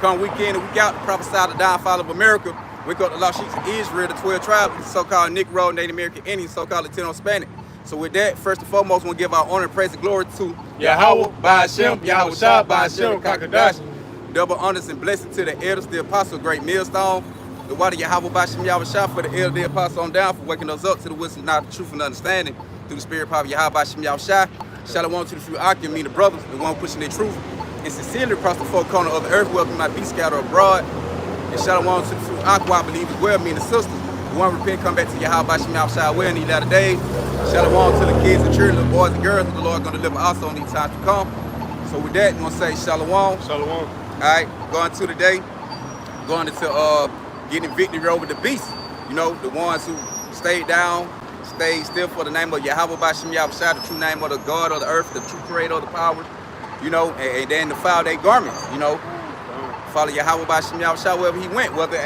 Come week in and week out, to prophesy the downfall of America. Wake up the lost sheep of Israel, the 12 tribes, the so-called Negro, Native American Indians, so-called Latino, Hispanic. So with that, first and foremost, we want to give our honor and praise and glory to Yahweh, Ba'ashem, Yahweh Shah, Ba'ashem, Kakadash. Double honors and blessings to the elders, the apostle, great millstone. The water Yahweh, Ba'ashem, Yahweh Shah, for the elder, the apostle on down, for waking us up to the wisdom, knowledge, the truth, and understanding through the spirit power of Yahweh, Ba'ashem, Yahweh Shah. Shalom to the few Akim, me the brothers, the one pushing their truth, and sincerely across the four corners of the earth, welcome my be scattered abroad. And shalom to the few Aqua, I believe as well, me and the sisters. The one repent, come back to Yahweh, Ba'ashem, Yahweh Shah, well in these latter days. Shalom to the kids and children, the boys and girls, that the Lord is going to deliver also in these times to come. So with that, we're going to say shalom. Shalom. All right, going to today, going into getting victory over the beast. You know, the ones who stayed down, stayed still for the name of Yahweh, Ba'ashem, Yahweh Shah, the true name of the God of the earth, the true creator of the powers, you know, and then to follow their garments, you know. Follow Yahweh, Ba'ashem, Yahweh Shah, wherever he went, whether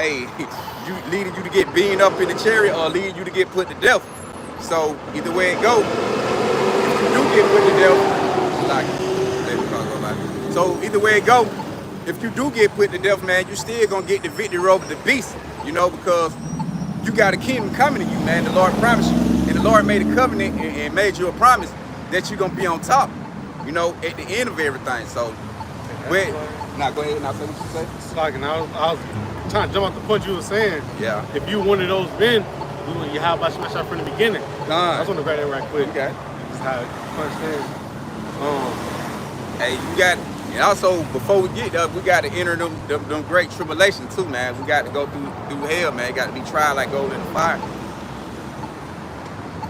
leading you to get beaten up in the chariot or leading you to get put to death. So either way it go, if you do get put to death, so either way it go, if you do get put to death, man, you still gonna get the victory over the beast, you know, because you got a kingdom coming to you, man. The Lord promised you, and the Lord made a covenant and made you a promise that you're gonna be on top, you know, at the end of everything. So, go ahead, now say what you say. It's like, and I was trying to jump out the point you were saying. Yeah. If you one of those men, you have Ba'ashem Shah from the beginning. I just want to grab that right quick. Okay. That's how it understand. Hey, you got, and also before we get up, we got to enter them great tribulation too, man. We got to go through hell, man. Got to be tried like gold in the fire.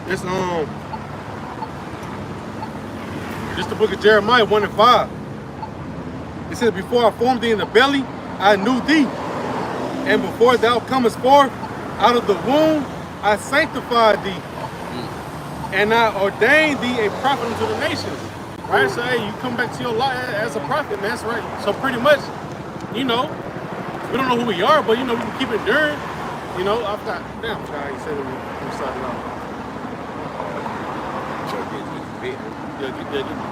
It's the book of Jeremiah 1:5. It says, before I formed thee in the belly, I knew thee. And before thou comest forth out of the womb, I sanctified thee. And I ordained thee a prophet unto the nations. Right? So, hey, you come back to your life as a prophet, man. That's right. So pretty much, you know, we don't know who we are, but, you know, we can keep enduring. You know, I forgot how you said it when we started off.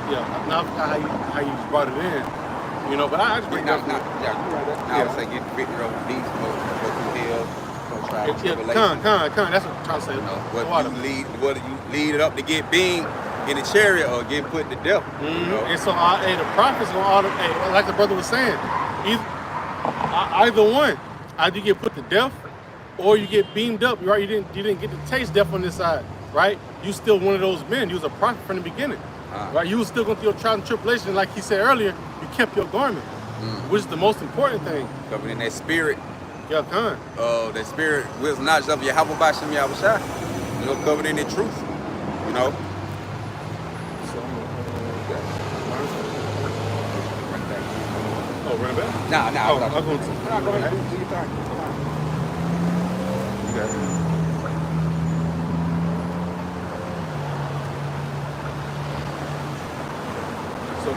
Yeah. Now I forgot how you brought it in. You know, but I just bring it up. I would say get the victory over the beast, go through hell, go try to tribulation. Con, that's what I'm trying to say. Whether you lead it up to get beamed in the chariot or get put to death. You know? And so, the prophets gonna like the brother was saying, either one, either you get put to death or you get beamed up. Right? You didn't get to taste death on this side, right? You still one of those men. You was a prophet from the beginning, right? You was still going through your trial and tribulation, like he said earlier. You kept your garment, which is the most important thing. Covered in that spirit. Yeah, con. That spirit wisdom knowledge of Yahweh, Ba'ashem, Yahweh Shah. You know, covered in the truth. You know. Oh, run back? Nah. Oh, I'm going to. Go ahead. Do your thing. Okay. So,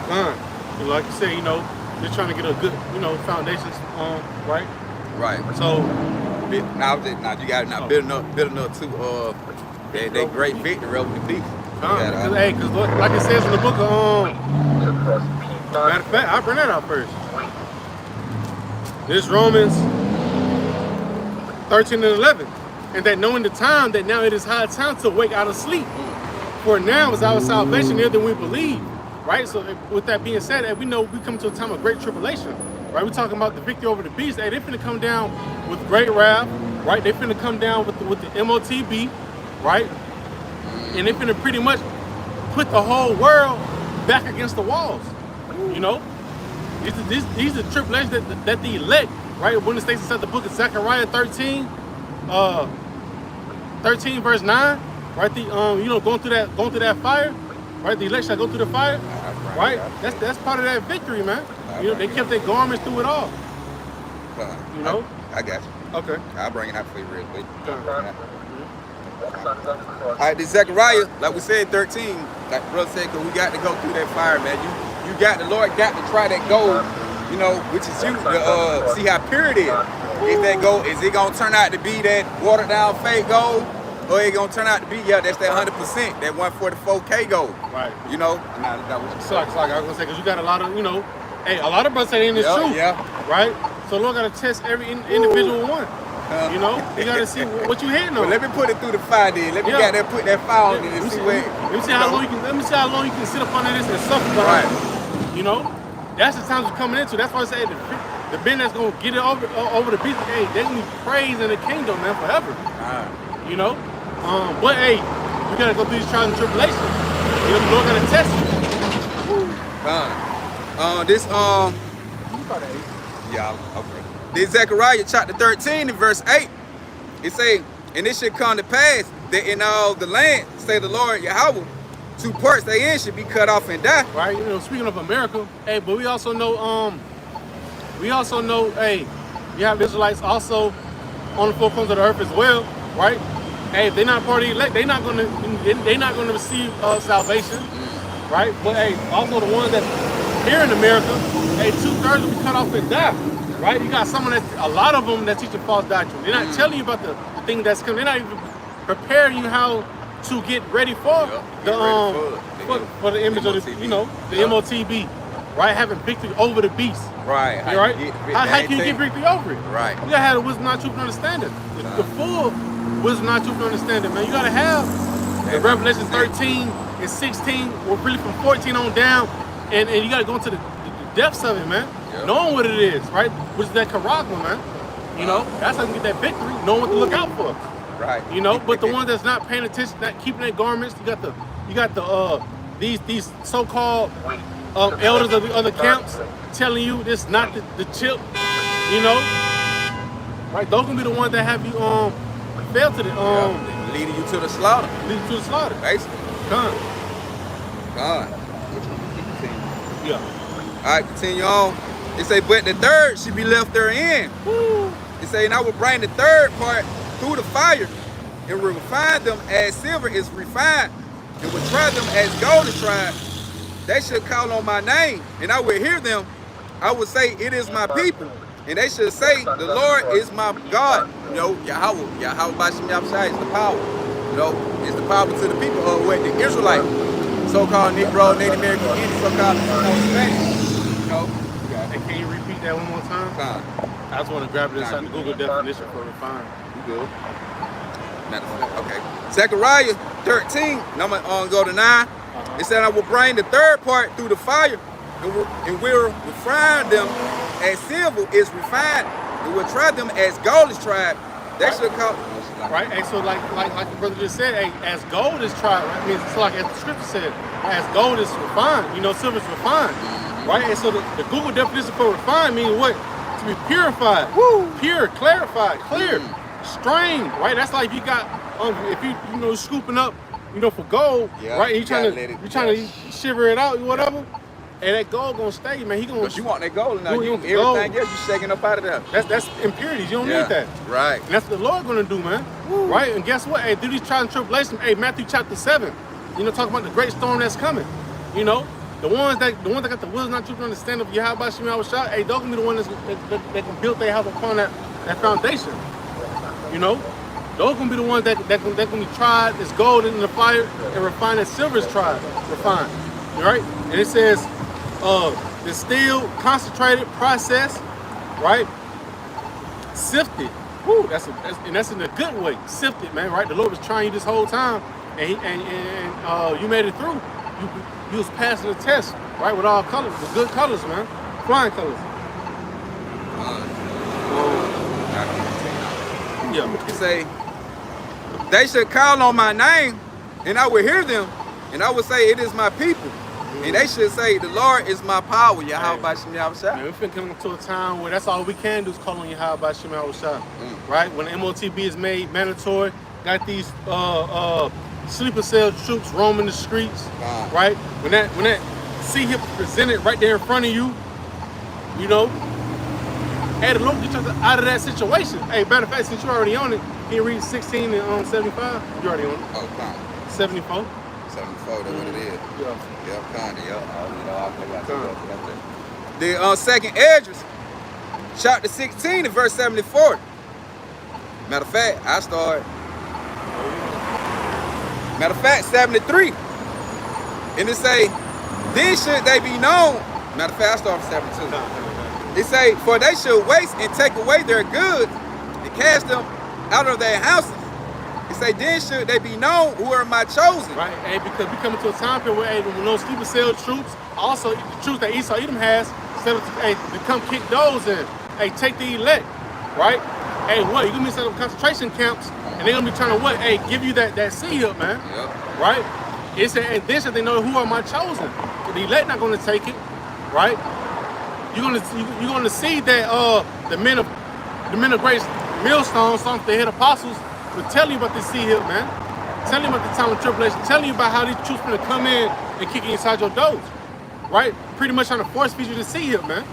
like you say, you know, you're trying to get a good, you know, foundation, right? Right. So, now you got to build enough to that great victory over the beast. Because like it says in the book of matter of fact, I'll bring that out first. This Romans 13 and 11. And that knowing the time, that now it is high time to wake out of sleep. For now is our salvation nearer than we believe. Right? So with that being said, we know we come to a time of great tribulation. Right? We're talking about the victory over the beast. Hey, they finna come down with great wrath. Right? They finna come down with the MOTB. Right? And they finna pretty much put the whole world back against the walls. You know? These are tribulations that the elect, right? When it states inside the book of Zechariah 13 verse 9, right? Going through that fire, right? The elect shall go through the fire, right? That's part of that victory, man. You know, they kept their garments through it all. You know? I got you. Okay. I'll bring it out for you real quick. All right, this Zechariah, like we said, 13, like the brother said, because we got to go through that fire, man. The Lord got to try that gold, you know, which is you, to see how pure it is. Is that gold, is it going to turn out to be that watered down fake gold? Or it going to turn out to be, that's that 100%, that 144K gold. Right. You know? So like I was going to say, because you got a lot of, you know, Hey, a lot of brothers say they in this truth. Yeah. Right? So Lord got to test every individual one. You know, you got to see what you hitting on. Well, let me put it through the fire then. Let me get there, put that fire on it and see where. Let me see how long you can. Let me see how long you can sit up under this and suffer behind. Right. You know, that's the times we're coming into. That's why I say the men that's gonna get it over the beast. Hey, they gonna be praised in the kingdom, man, forever. You know, but hey, we gotta go through these trials and tribulations. You know, the Lord gotta test you. This yeah, okay. This Zechariah chapter 13 and verse 8. It say, and it should come to pass that in all the land, say the Lord Yahweh, 2 parts therein should be cut off and die. Right. You know, speaking of America, hey, but we also know, hey, you have Israelites also on the four corners of the earth as well, right? Hey, if they're not part of the elect, they're not gonna receive salvation, right? But hey, also the ones that here in America, hey, 2/3 will be cut off and die, right? You got a lot of them that teach a false doctrine. They're not telling you about the thing that's coming. They're not even preparing you how to get ready for for the image of the, you know, the MOTB, right? Having victory over the beast. Right. How can you get victory over it? Right. You gotta have the wisdom, knowledge, truth, and understanding. The full wisdom, knowledge, truth, and understanding, man. You gotta have the Revelation 13 and 16, or really from 14 on down, and you gotta go into the depths of it, man. Knowing what it is, right? Which is that character, man. You know, that's how you get that victory. Knowing what to look out for. Right. You know, but the ones that's not paying attention, not keeping their garments, you got these so-called elders of the other camps telling you this not the chip, you know. Right, those gonna be the ones that have you fail to the leading you to the slaughter. Leading you to the slaughter. Basically. Gone. Yeah. Alright, continue on. It say, but the third should be left therein. It say, and I will bring the third part through the fire and will refine them as silver is refined, and will try them as gold is tried. They should call on my name, and I will hear them. I will say, it is my people. And they should say, the Lord is my God. You know, Yahweh Bashem Yahshua is the power. You know, it's the power to the people of what the Israelite, so-called Negro, Native American Indian, so-called Spanish. You know. Hey, can you repeat that one more time? I just want to grab it inside the Google definition for refine. You good? Okay. Zechariah 13, and I'm gonna go to 9. It said, I will bring the third part through the fire, and will refine them as silver is refined, and will try them as gold is tried. They should call. Right, and so like the brother just said, hey, as gold is tried, right? I mean, it's like as the scripture said, as gold is refined, you know, silver is refined, right? And so the Google definition for refined means what? To be purified, pure, clarified, clear, strained, right? That's like you got, if you know scooping up, you know, for gold, right? And you trying to shiver it out, whatever. And that gold gonna stay, man. He gonna. But you want that gold now. Everything gold. else you shaking up out of there. That's impurities. You don't need that. Right. And that's what the Lord gonna do, man. Right. And guess what? Hey, through these trials and tribulations, hey, Matthew chapter 7. You know, talking about the great storm that's coming. You know, the ones that got the wisdom, not truth, and understanding of Yahweh Shem Yahweh, hey, those gonna be the ones that can build their house upon that foundation. You know, those gonna be the ones that can be tried as gold in the fire and refined as silver is tried, refined. All right. And it says. Distilled, concentrated, processed, right? Sifted. Woo, that's in a good way. Sifted, man, right? The Lord was trying you this whole time, and you made it through. You was passing the test, right? With all colors, the good colors, man, flying colors. Yeah. It say, they should call on my name, and I will hear them, and I will say, it is my people. And they should say, the Lord is my power, Yahweh Bashem Yahweh. We've been coming to a time where that's all we can do is call on Yahweh Bashem Yahweh. Right? When the MOTB is made mandatory, got these sleeper cell troops roaming the streets. Right? When that C-hip presented right there in front of you, you know, hey, the Lord get you out of that situation. Hey, matter of fact, since you're already on it, can you read 16 and 75? You're already on it. Oh, 74. 74, that's what it is. Yeah, kinda, The second Esdras, chapter 16 and verse 74. Matter of fact, I start. Matter of fact, 73. And it say, then should they be known Matter of fact, I start from 72. It say, for they should waste and take away their goods and cast them out of their houses. It say, then should they be known who are my chosen. Right, hey, because we coming to a time period where, hey, when those sleeper cell troops, also the troops that Esau Edom has, instead of, hey, to come kick those and, hey, take the elect, right? Hey, what, you gonna be set up concentration camps, and they're gonna be trying to what? Hey, give you that seed up, man. Yep. Right? It said, and then should they know who are my chosen. The elect not gonna take it, right? You're gonna see that the men of grace millstones, some of the head apostles, will tell you about this seed hill, man. Tell you about the time of tribulation. Tell you about how these troops gonna come in and kick you inside your doors, right? Pretty much trying to force feed you the seed hill, man.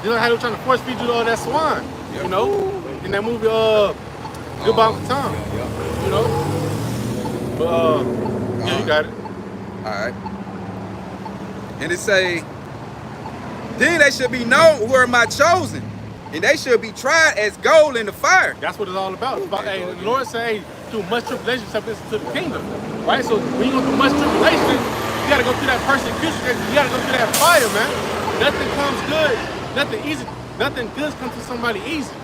You know how they're trying to force feed you all that swine, Yep. you know? In that movie, Goodbye Uncle Tom, you know? But yeah, you got it. All right. And it say, then they should be known who are my chosen, and they should be tried as gold in the fire. That's what it's all about. It's about, hey, the Lord say, hey, through much tribulation, step into the kingdom, right? So when you go through much tribulation, you gotta go through that persecution. You gotta go through that fire, man. Nothing comes good, nothing easy, nothing good comes to somebody easy.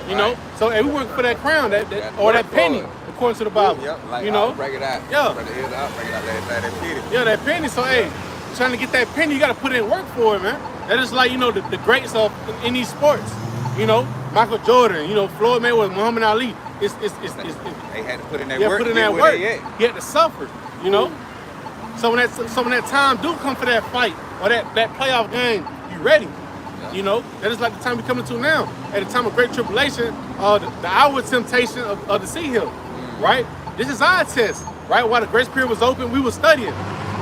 You know, so hey, we work for that crown, or that penny, according to the Bible. Yep, like, you know, break it out. Yeah, break it out, that penny. Yeah, that penny. So hey, trying to get that penny, you got to put in work for it, man. That is like, you know, the greats of in these sports. You know, Michael Jordan. You know, Floyd Mayweather, Muhammad Ali. It's they had to put in that work. Put in that work. He had to suffer. You know. So when that time do come for that fight or that playoff game, you ready. You know, that is like the time we're coming to now. At the time of great tribulation, the hour temptation of the sea hill, right? This is our test, right? While the grace period was open, we were studying.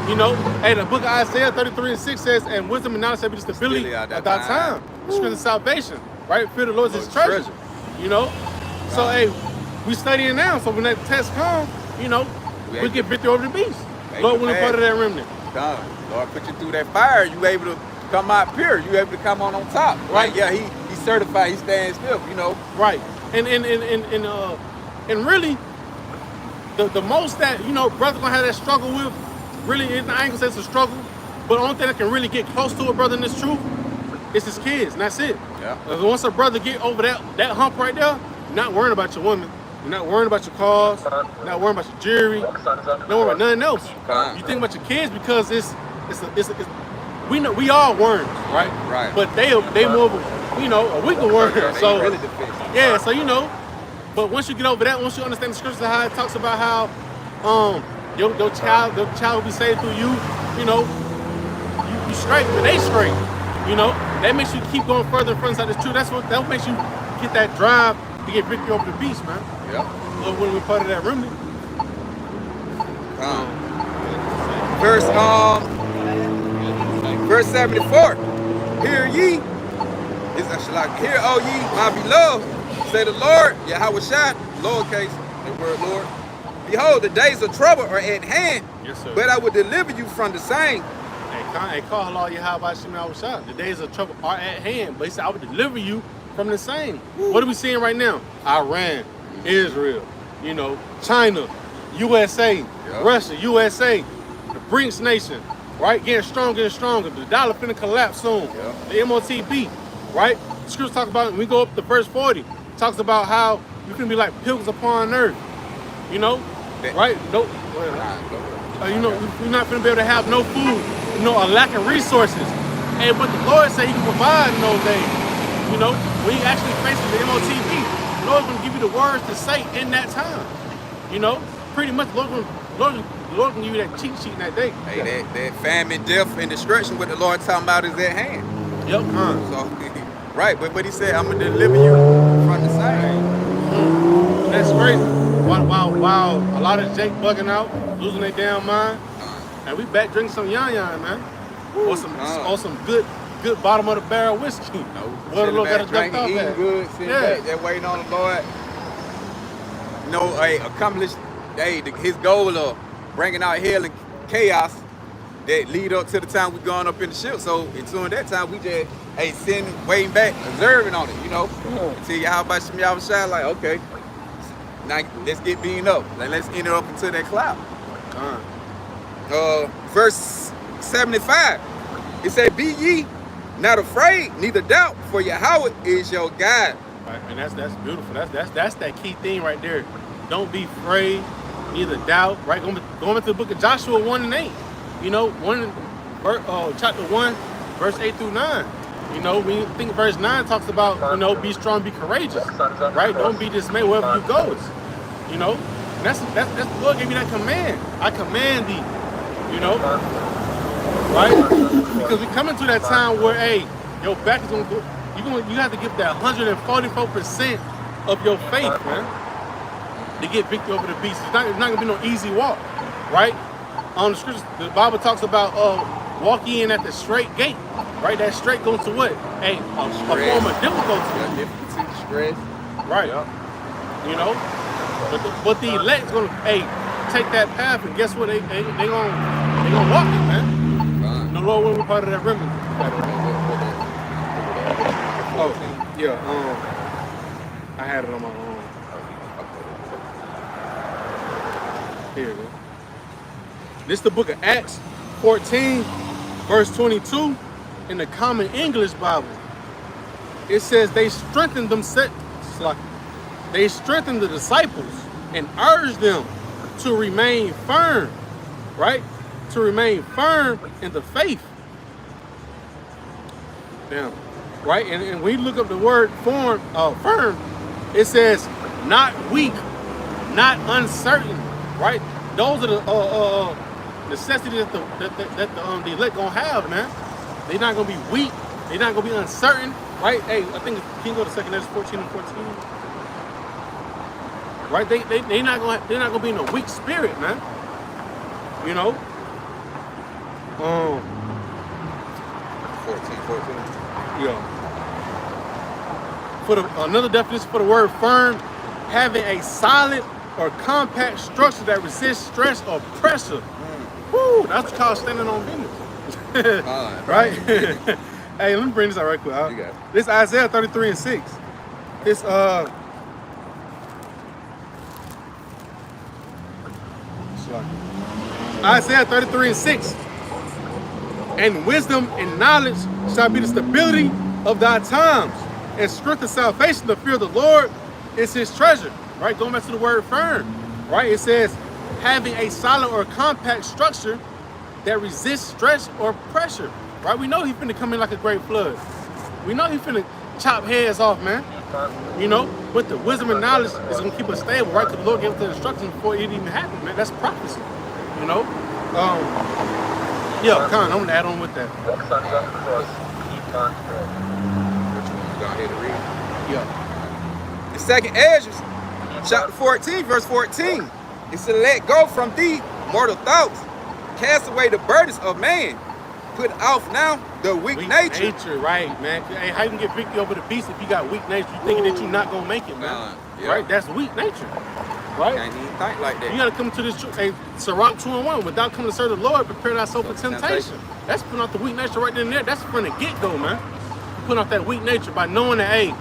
You know, hey, the book of Isaiah 33:6 says, and wisdom and knowledge shall be the stability at that time. The strength of salvation, right? Fear the Lord is his treasure. You know? So, hey, we studying now. So when that test comes, you know, we get victory over the beast. Lord willing, part of that remnant. Lord put you through that fire, you able to come out pure, you able to come on top. Right? Yeah, he's certified, he stands still, you know. Right. And really, the most that, you know, brother gonna have that struggle with, really, I ain't gonna say it's a struggle, but the only thing that can really get close to a brother in this truth is his kids, and that's it. Yeah. Once a brother get over that hump right there, you're not worrying about your woman, you're not worrying about your cars, you're not worrying about your jewelry, not worrying about nothing else. You think about your kids because we know we all worms, right? Right. But they more of a, you know, a weaker worm. So really yeah, so you know, but once you get over that, once you understand the scriptures, how it talks about how your child will be saved through you, you know, you straight, but they straight. You know, that makes you keep going further and further inside this truth. That makes you get that drive to get victory over the beast, man. Yeah. When we're part of that remnant. Verse 74. Hear ye, hear, O ye, my beloved, say the Lord, Yahweh Shai, lowercase, the word Lord. Behold, the days of trouble are at hand, yes, sir. But I will deliver you from the same. Hey, call Allah Yahweh Shai. The days of trouble are at hand, but he said, I will deliver you from the same. What are we seeing right now? Iran, Israel, you know, China, USA, Russia, USA, the BRICS nation, right? Getting stronger and stronger. The dollar finna collapse soon. The MOTB, right? The scriptures talk about, when we go up to verse 40, talks about how you can be like pilgrims upon earth, you know, right? No, you know, we're not gonna be able to have no food, you know, a lack of resources. And but the Lord said he can provide in those days. You know, when you actually face the MOTB, the Lord's gonna give you the words to say in that time. You know, pretty much the Lord can give you that cheat sheet in that day. Hey, that famine, death, and destruction, what the Lord talking about is at hand. Yep. So, right, but he said, I'm gonna deliver you from the same. That's crazy. While a lot of Jake bugging out, losing their damn mind, and we back drinking some yan, man, or some good bottom of the barrel whiskey. What the Lord got to duck off at? Good, sitting back, they're waiting on the Lord. You know, accomplish his goal of bringing out hell and chaos that lead up to the time we going up in the ship. So until that time, we just sitting, waiting back, observing on it, you know. Until Yahweh Shai, like, okay, now let's get beaten up. Like, let's enter up into that cloud. Verse 75, it said, be ye Not afraid, neither doubt, for Yahweh is your God. Right, and that's beautiful. That's that key thing right there. Don't be afraid, neither doubt. Right, going into the book of Joshua 1:8. You know, chapter 1, verse 8 through 9. You know, when you think verse 9 talks about, you know, be strong, be courageous. Right, don't be dismayed wherever you go. You know, and that's the Lord gave me that command. I command thee. You know, right? Because we come into that time where, hey, your back is gonna go. You have to give that 144% of your faith, man, to get victory over the beast. It's not gonna be no easy walk, right? The scriptures, the Bible talks about walk in at the straight gate, right? That straight goes to what? Hey, a form of difficulty. Stress. Right. Yep. You know, but the elect's gonna take that path, and guess what? They gonna walk it, man. The Lord will be part of that remnant. Oh, yeah. I had it on my own. Here it is. This is the book of Acts 14, verse 22 in the Common English Bible. It says they strengthened They strengthened the disciples and urged them to remain firm, right? To remain firm in the faith. Now, right? And when you look up the word firm, it says not weak, not uncertain, right? Those are the necessities that the elect gonna have, man. They're not gonna be weak. They're not gonna be uncertain, right? Hey, I think can you go to 2 Ezra 14 and 14? Right? They're not gonna be in a weak spirit, man. You know. 14. Yeah. Another definition for the word firm, having a solid or compact structure that resists stress or pressure. Woo, that's called standing on business. Right? Hey, let me bring this out right quick. This Isaiah 33:6. It's Isaiah 33:6. And wisdom and knowledge shall be the stability of thy times, and strength and salvation, the fear of the Lord is his treasure. Right? Going back to the word firm. Right? It says having a solid or compact structure that resists stress or pressure. Right? We know he's finna come in like a great flood. We know he's finna chop heads off, man. You know, but the wisdom and knowledge is gonna keep us stable, right? Because the Lord gave us the instructions before it even happened, man. That's prophecy. You know? Yeah, Con, I'm gonna add on with that. Yeah. The second Ezra, chapter 14, verse 14. It said, let go from thee mortal thoughts. Cast away the burdens of man. Put off now the weak nature. Right, man. Hey, how you can get victory over the beast if you got weak nature? You thinking that you're not gonna make it, man. Right? That's weak nature. Right? Can't even think like that. You gotta come to this truth. Hey, Sirach 2:1. Without coming to serve the Lord, prepare thyself for temptation. That's putting off the weak nature right then and there. That's from the get-go, man. Putting off that weak nature by knowing that, hey,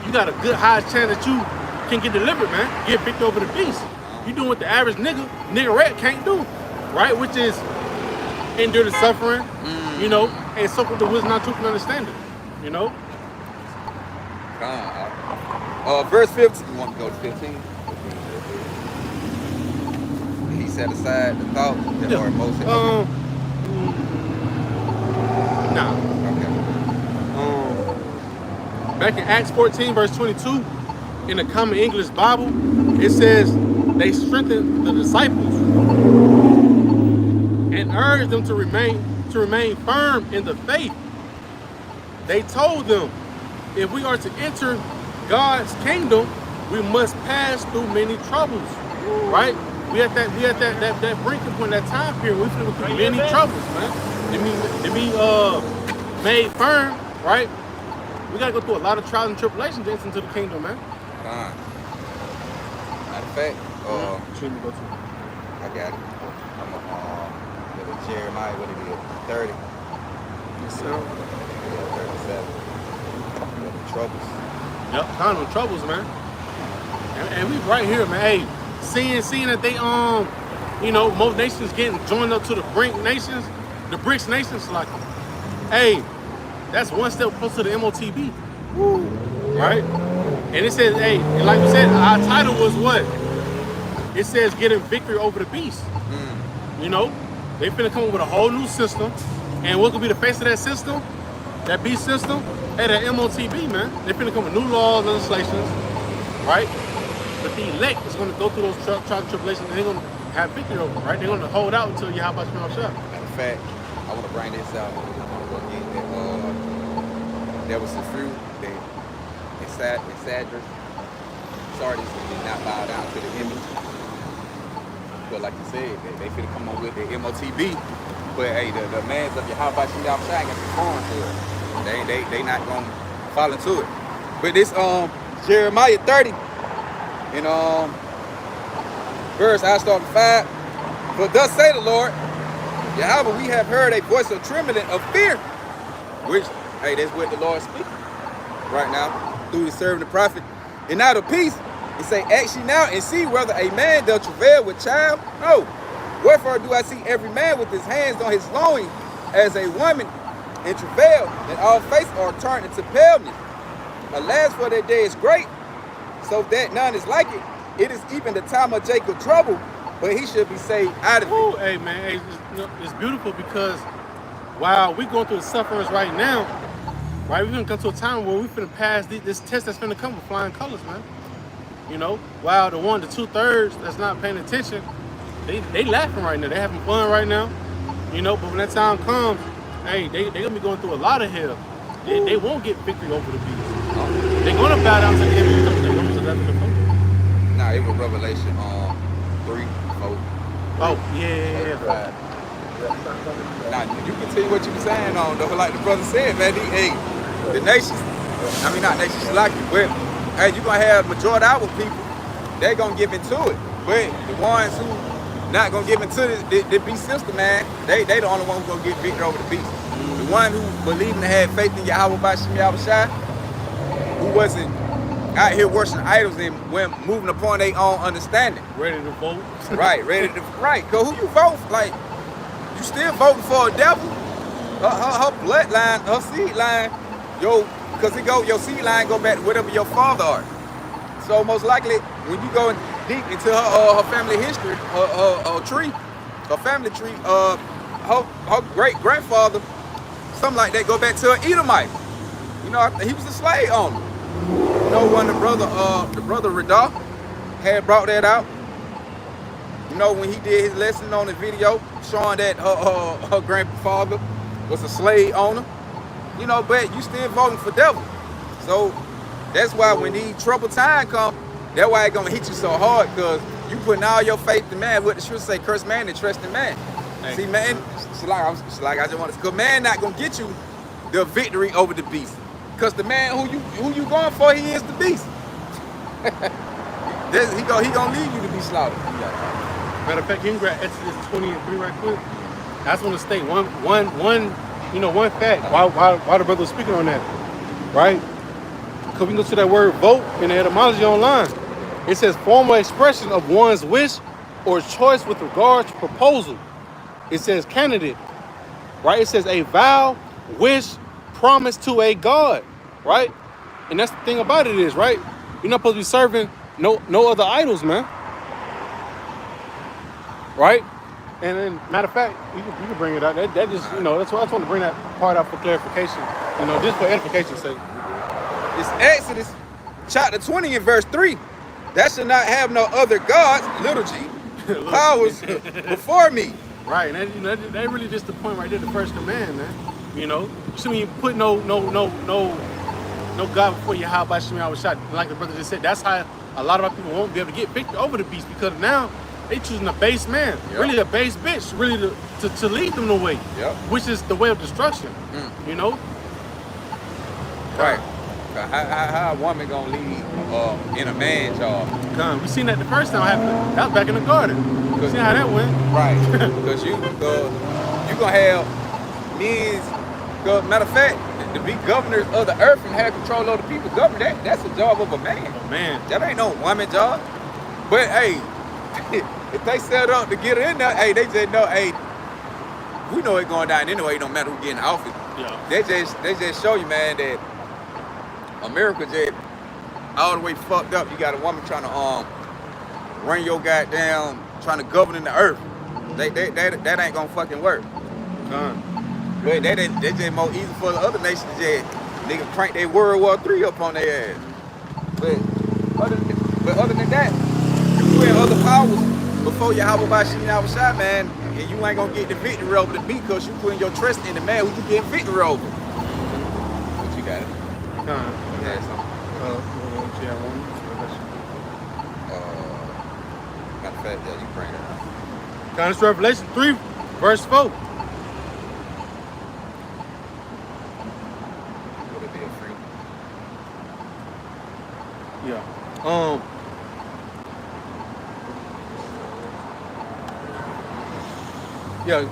you got a good high chance that you can get delivered, man. Get victory over the beast. You doing what the average niggerette can't do, right? Which is endure the suffering, you know, and suffer the wisdom, not truth, and understanding, you know. Verse 15. You want to go to 15? He set aside the thoughts that are most. Nah. Okay. Back in Acts 14, verse 22, in the Common English Bible, it says they strengthened the disciples and urged them to remain firm in the faith. They told them, if we are to enter God's kingdom, we must pass through many troubles. Right? We at that breaking point, that time period. We flew through many troubles, man. To be made firm, right? We gotta go through a lot of trials and tribulations to enter into the kingdom, man. Matter of fact, Should we go to? I got it. I'm with Jeremiah, what it is, 30. Yes, sir. 37. The troubles. Yep, kind of troubles, man. And we right here, man. Hey, seeing that they you know, most nations getting joined up to the BRICS nations, like, hey, that's one step closer to MOTB. Woo. Right? And it says, hey, and like we said, our title was what? It says getting victory over the beast. You know, they finna come up with a whole new system. And what could be the face of that system? That beast system? Hey, that MOTB, man. They finna come with new laws, legislations, right? But the elect is gonna go through those trials and tribulations, and they're gonna have victory over, right? They're gonna hold out until Yahweh Shema Shah. Matter of fact, I want to bring this out. I want to go get that. There was some fruit that Sadras, Sardis did not bow down to the image. But like you said, they finna come on with the MOTB. But hey, the mans of Yahweh Shema Shah ain't gonna perform to it. They not gonna fall into it. But this Jeremiah 30 in verse I start with 5. For thus say the Lord, Yahweh, we have heard a voice of trembling of fear. Which, hey, that's what the Lord speaks right now through his servant the prophet. And now the peace, it say, ask ye now and see whether a man doth travail with child. No. Wherefore do I see every man with his hands on his loins as a woman in travail, and all faces are turned into paleness. Alas, for that day is great, so that none is like it. It is even the time of Jacob's trouble, but he should be saved out of it. Hey, man, it's beautiful because while we're going through the sufferings right now, right, we're going to come to a time where we're finna pass this test that's finna come with flying colors, man. You know, while the 1 to 2/3 that's not paying attention, they laughing right now. They having fun right now. You know, but when that time comes, hey, they going to be going through a lot of hell. They won't get victory over the beast. They're going to bow down to the image of the numbers of that. Nah, it was Revelation 3, 4. Oh, yeah. Now, you can tell what you were saying on, though, like the brother said, man, the nations, I mean, not nations like it, but, hey, you're going to have majority of our people, they're going to give into it. But the ones who not going to give into the beast system, man, they the only one who's going to get victory over the beast. The one who believed and had faith in Yahweh by Shema Shah, who wasn't out here worshiping idols and went moving upon their own understanding. Ready to vote. Right, right. Cause who you vote for? Like, you still voting for a devil? Her bloodline, her seed line, your seed line go back to whatever your father are. So most likely, when you go deep into her family history, her family tree, her great grandfather, something like that, go back to an Edomite. You know, he was a slave owner. You know, when the brother Radar had brought that out. You know, when he did his lesson on the video showing that her grandfather was a slave owner. You know, but you still voting for devil. So that's why when these troubled times come, that's why it's gonna hit you so hard, because you putting all your faith in man. What the scripture say, curse man and trust in man. See, man, it's like I just want to, because man not gonna get you the victory over the beast. Because the man who you going for, he is the beast. he gonna leave you to be slaughtered. Matter of fact, you can grab Exodus 20 and 3 right quick. I just want to state one fact. Why the brother was speaking on that, right? Because we can go to that word vote in the etymology online. It says formal expression of one's wish or choice with regard to proposal. It says candidate, right? It says a vow, wish, promise to a god, right? And that's the thing about it is, right? You're not supposed to be serving no other idols, man. Right? And then, matter of fact, you can bring it out. That just, you know, that's why I just want to bring that part out for clarification. You know, just for edification's sake. It's Exodus chapter 20 and verse 3. That should not have no other gods, little g, powers before me. Right, and that really just the point right there, the first command, man. You know, you shouldn't even put no God before your house by Shema Shah. Like the brother just said, that's how a lot of our people won't be able to get victory over the beast, because now they choosing a base man, really a base bitch, really to lead them the way, which is the way of destruction. You know, right? How a woman gonna lead in a man job? We seen that the first time happen. That was back in the garden. You see how that went? Right, because you gonna have men's. Matter of fact, to be governors of the earth and have control of the people, that's a job of a man. A man. That ain't no woman job. But hey, if they set up to get her in there, hey, they just know, hey, we know it going down anyway. It don't matter who get in the office. Yeah. They just show you, man, that America just all the way fucked up. You got a woman trying to run your goddamn, trying to govern the earth. That ain't gonna fucking work. But that just more easy for the other nations to just nigga crank their World War III up on their ass. But other than that, you in other powers before Yahweh Bashim Yahushua, man, and you ain't gonna get the victory over the beat because you putting your trust in the man who you getting victory over. What you got it? Yeah, something. Matter of fact, yeah, you bring it up. This Revelation 3, verse 4. Would it be a free? Yeah.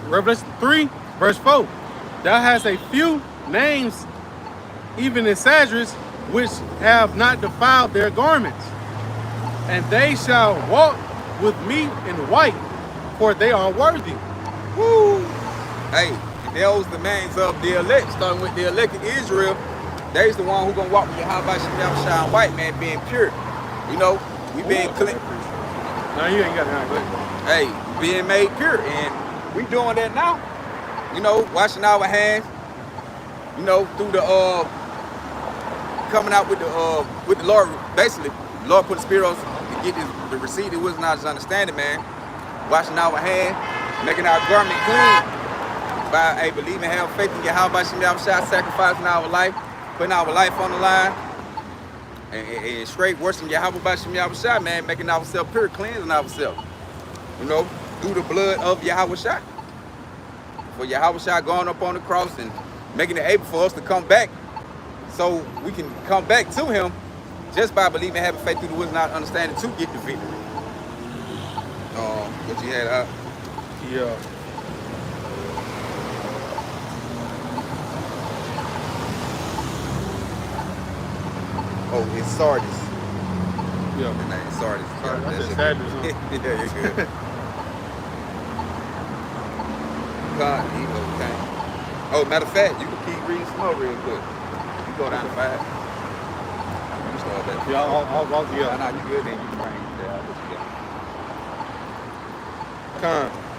Revelation 3, verse 4. Thou hast a few names, even in Sadris, which have not defiled their garments, and they shall walk with me in white, for they are worthy. Woo! Hey, those the names of the elect, starting with the elect of Israel. They's the one who gonna walk with Yahweh Yahushua in white, man, being pure. You know, we being clean. No, you ain't got it. Hey, being made pure, and we doing that now. You know, washing our hands. You know, through the coming out with the Lord. Basically, the Lord put the Spirit on to get the receipt of wisdom, knowledge, and understanding, man. Washing our hands, making our garment clean by believing, having faith in Yahweh Yahushua, sacrificing our life, putting our life on the line, and straight worshiping Yahweh Yahushua, man, making ourselves pure, cleansing ourselves. You know, through the blood of Yahushua. For Yahushua going up on the cross and making it able for us to come back, so we can come back to Him just by believing, having faith through the wisdom, not understanding, to get the victory. What you had up? Yeah. Oh, it's Sardis. Yeah. The name Sardis. That's Sadris, huh? Yeah, you're good. God, okay. Oh, matter of fact, you can keep reading some more real quick. You go down to 5. You start that. Yeah, I'll walk you up. Nah, you good, then you can bring it there.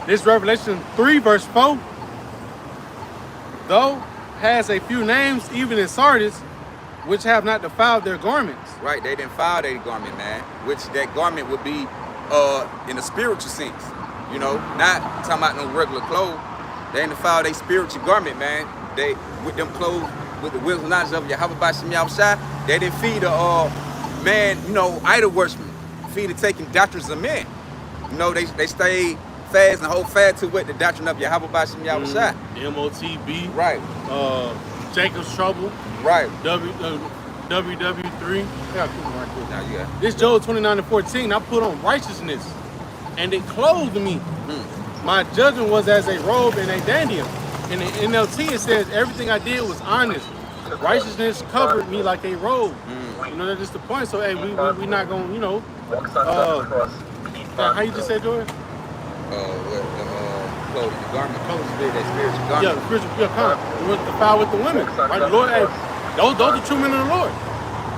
This Revelation 3, verse 4. Though has a few names, even in Sardis, which have not defiled their garments. Right, they didn't file their garment, man. Which that garment would be in a spiritual sense. You know, not talking about no regular clothes. They didn't defile their spiritual garment, man. They, with them clothes, with the wisdom knowledge of Yahweh Bashim Yahushua, they didn't feed man, you know, idol worshiping, feed and taking doctrines of men. You know, they stayed fast and hold fast to what the doctrine of Yahweh Bashim Yahushua. MOTB. Right. Jacob's Trouble. Right. WW3. Yeah, keep it right quick. Now you got. This Job 29:14. I put on righteousness, and it clothed me. My judgment was as a robe and a dandium. In the NLT, it says everything I did was honest. Righteousness covered me like a robe. You know, that's just the point. So, hey, we not going to, you know, how you just said, Jordan? Clothes, the garment, that spiritual garment. Yeah, the spiritual, it was defiled with the women. Right? The Lord, hey, those are the true men of the Lord.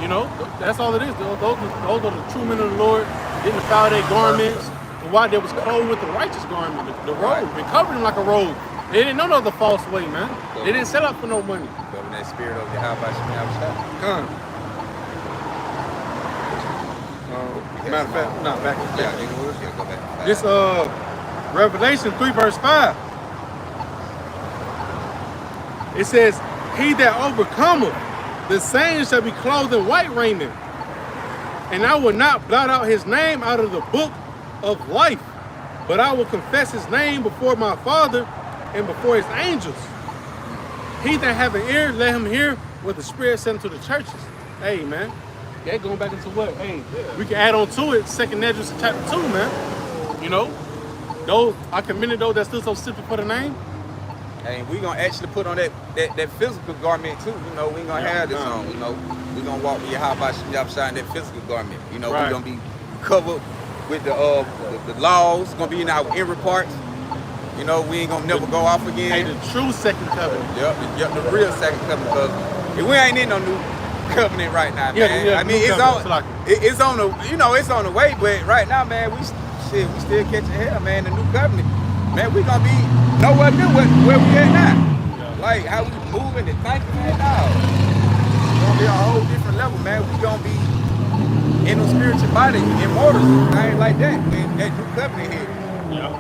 You know, that's all it is. Those are the true men of the Lord. Didn't defile their garments. And why they was clothed with the righteous garment, the robe. They covered them like a robe. They didn't know no other false way, man. They didn't set up for no money. Govern that spirit of Yahweh Bashim Yahushua. Matter of fact, no, back. Yeah, go back. This Revelation 3 verse 5. It says, he that overcometh, the same shall be clothed in white raiment. And I will not blot out his name out of the book of life, but I will confess his name before my Father and before his angels. He that have an ear, let him hear what the Spirit said to the churches. Hey, man. Yeah, going back into what? Hey, we can add on to it, 2nd Ezra chapter 2, man. You know, those I commended those that still so simple for the name. And we gonna actually put on that physical garment too. You know, we ain't gonna have this on. You know, we gonna walk with Yahweh Bashim Yahushua in that physical garment. You know, we gonna be covered with the laws. Gonna be in our inward parts. You know, we ain't gonna never go off again. Hey, the true second covenant. Yep, the real second covenant. Because we ain't in no new covenant right now, man. Yeah, I mean, it's on the, you know, it's on the way. But right now, man, we still catching hell, man. The new covenant, man, we gonna be nowhere near where we at now. Yeah. Like how we moving and thinking, man. Now it's gonna be a whole different level, man. We gonna be in the spiritual body, immortals, things like that. Man, that new covenant here. Yeah.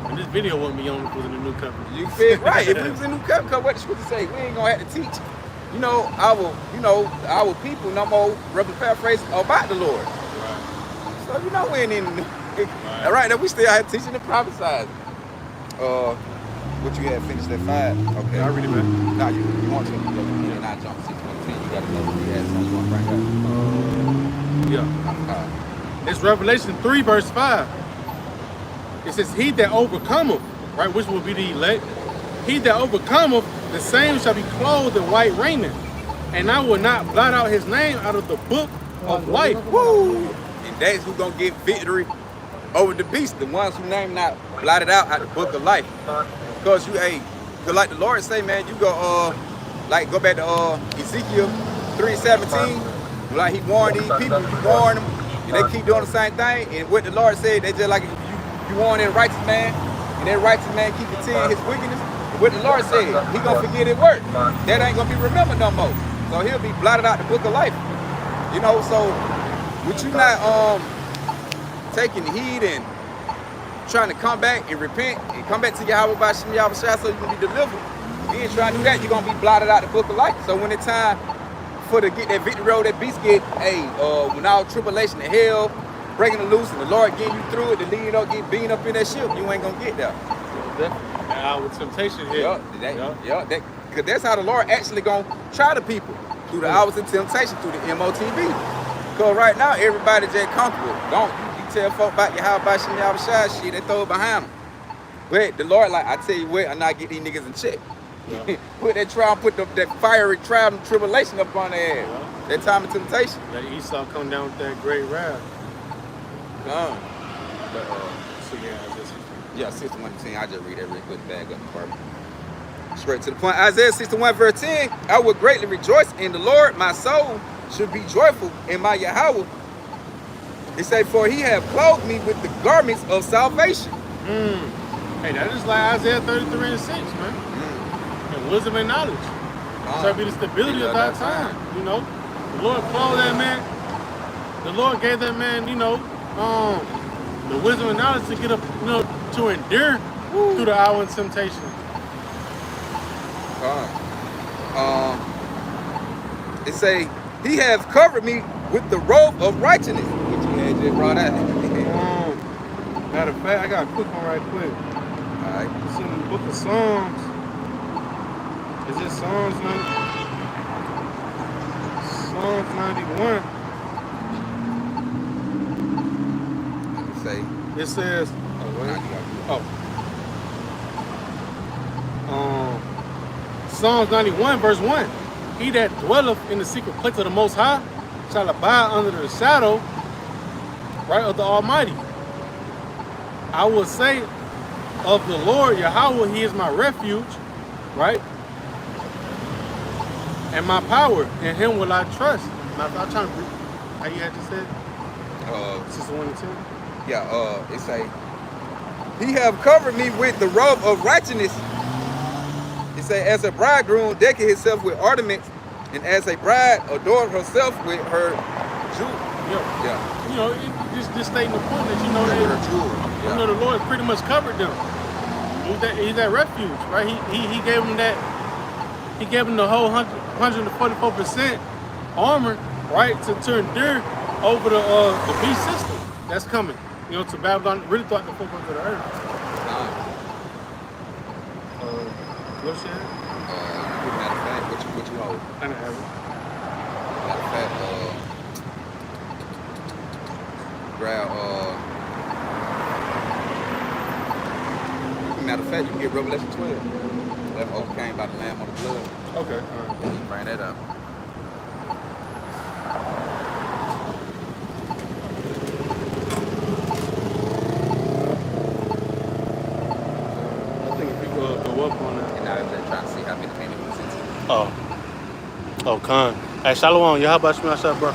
And this video wouldn't be on if it was in the new covenant. You feel right? If it was a new covenant, because what the scripture say, we ain't gonna have to teach, our people no more. Roughly paraphrase about the Lord. Right. So we ain't in the new. Right. Right now we still have teaching the prophesied. What you had finished at 5? Okay. I read it, man. Nah, you want to? You not jump 6:10. You gotta know what you had something you want to bring up. Yeah. It's Revelation 3, verse 5. It says, he that overcometh, right, which will be the elect, he that overcometh, the same shall be clothed in white raiment, and I will not blot out his name out of the book of life. Woo! And that's who gonna get victory over the beast, the ones whose name not blotted out the book of life. Because cause like the Lord say, man, you go go back to Ezekiel 3:17, like he warned these people, you warn them, and they keep doing the same thing. And what the Lord said, they just like you warn that righteous man, and that righteous man keep continuing his wickedness. What the Lord said, he gonna forget his work. That ain't gonna be remembered no more. So he'll be blotted out the book of life. You know, so with you not taking heed and trying to come back and repent and come back to Yahweh by Shem Yahweh Shai so you can be delivered. You ain't trying to do that, you're gonna be blotted out the book of life. So when it's time for to get that victory road, that beast get when all tribulation and hell breaking the loose and the Lord getting you through it, the lead up get beaten up in that ship, you ain't gonna get there. That hour temptation here. Cause that's how the Lord actually gonna try the people, through the hours of temptation, through the MOTV. Cause right now everybody just comfortable. You tell folk about Yahweh by Shem Yahweh Shai shit, they throw it behind them. But the Lord, like I tell you what, I not get these niggas in check. Yeah. Put that trial, that fiery trial and tribulation up on their ass. Yeah. That time of temptation. That Esau come down with that great wrath. But, so yeah, 61:10. I just read that real quick, bag up the part. Straight to the point. Isaiah 61 verse 10. I will greatly rejoice in the Lord. My soul should be joyful in my Yahweh. It say, for he have clothed me with the garments of salvation. Hey, that is like Isaiah 33:6, man. And wisdom and knowledge. So be the stability of our time. You know, the Lord clothed that man. The Lord gave that man, the wisdom and knowledge to get up, to endure through the hour of temptation. It say, he has covered me with the robe of righteousness, which you had just brought out. Matter of fact, I got a quick one right quick. All right. It's in the book of Psalms. Is it Psalms 91? It says, Psalms 91 verse 1. He that dwelleth in the secret place of the Most High shall abide under the shadow, right, of the Almighty. I will say of the Lord Yahweh, he is my refuge, right, and my power. In him will I trust. I'm trying to read how you had to say it. Sister 1 and 10. Yeah, it say, he have covered me with the robe of righteousness. It say, as a bridegroom decketh himself with ornaments, and as a bride adorned herself with her jewel. Yeah. Just stating the point that the Lord pretty much covered them. He's that refuge, right? He gave them that. He gave them the whole 144% armor, right, to endure over the beast system that's coming. To Babylon, really thought the folk of the earth. What you had? Matter of fact, what you hold? I don't have it. Matter of fact, grab, matter of fact, you can get Revelation 12. That overcame by the Lamb of the blood. Okay, all right. You can bring that up. Hey, Shalom, how about you, myself, bro?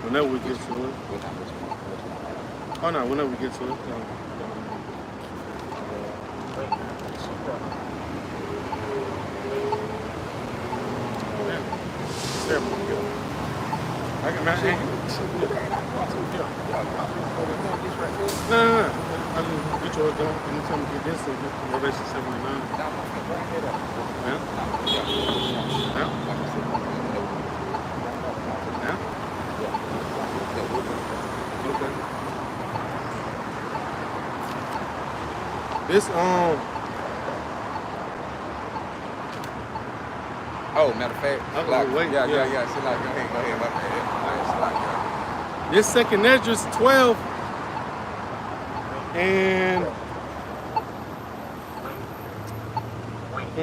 Whenever we get to it. Oh no, whenever we get to it. I can match it. No. I can get yours done. Anytime we get this, Revelation 79. Yeah. Okay. This Oh, matter of fact. wait. Yeah. Go ahead. My bad. This second Esdras 12 and I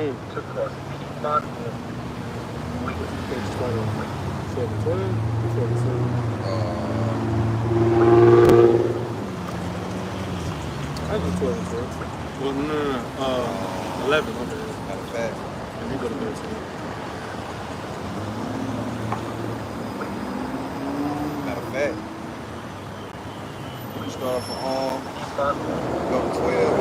do 12 and 12. Well, no. 11. Matter of fact. And you go to 13. Matter of fact. We start from go to 12.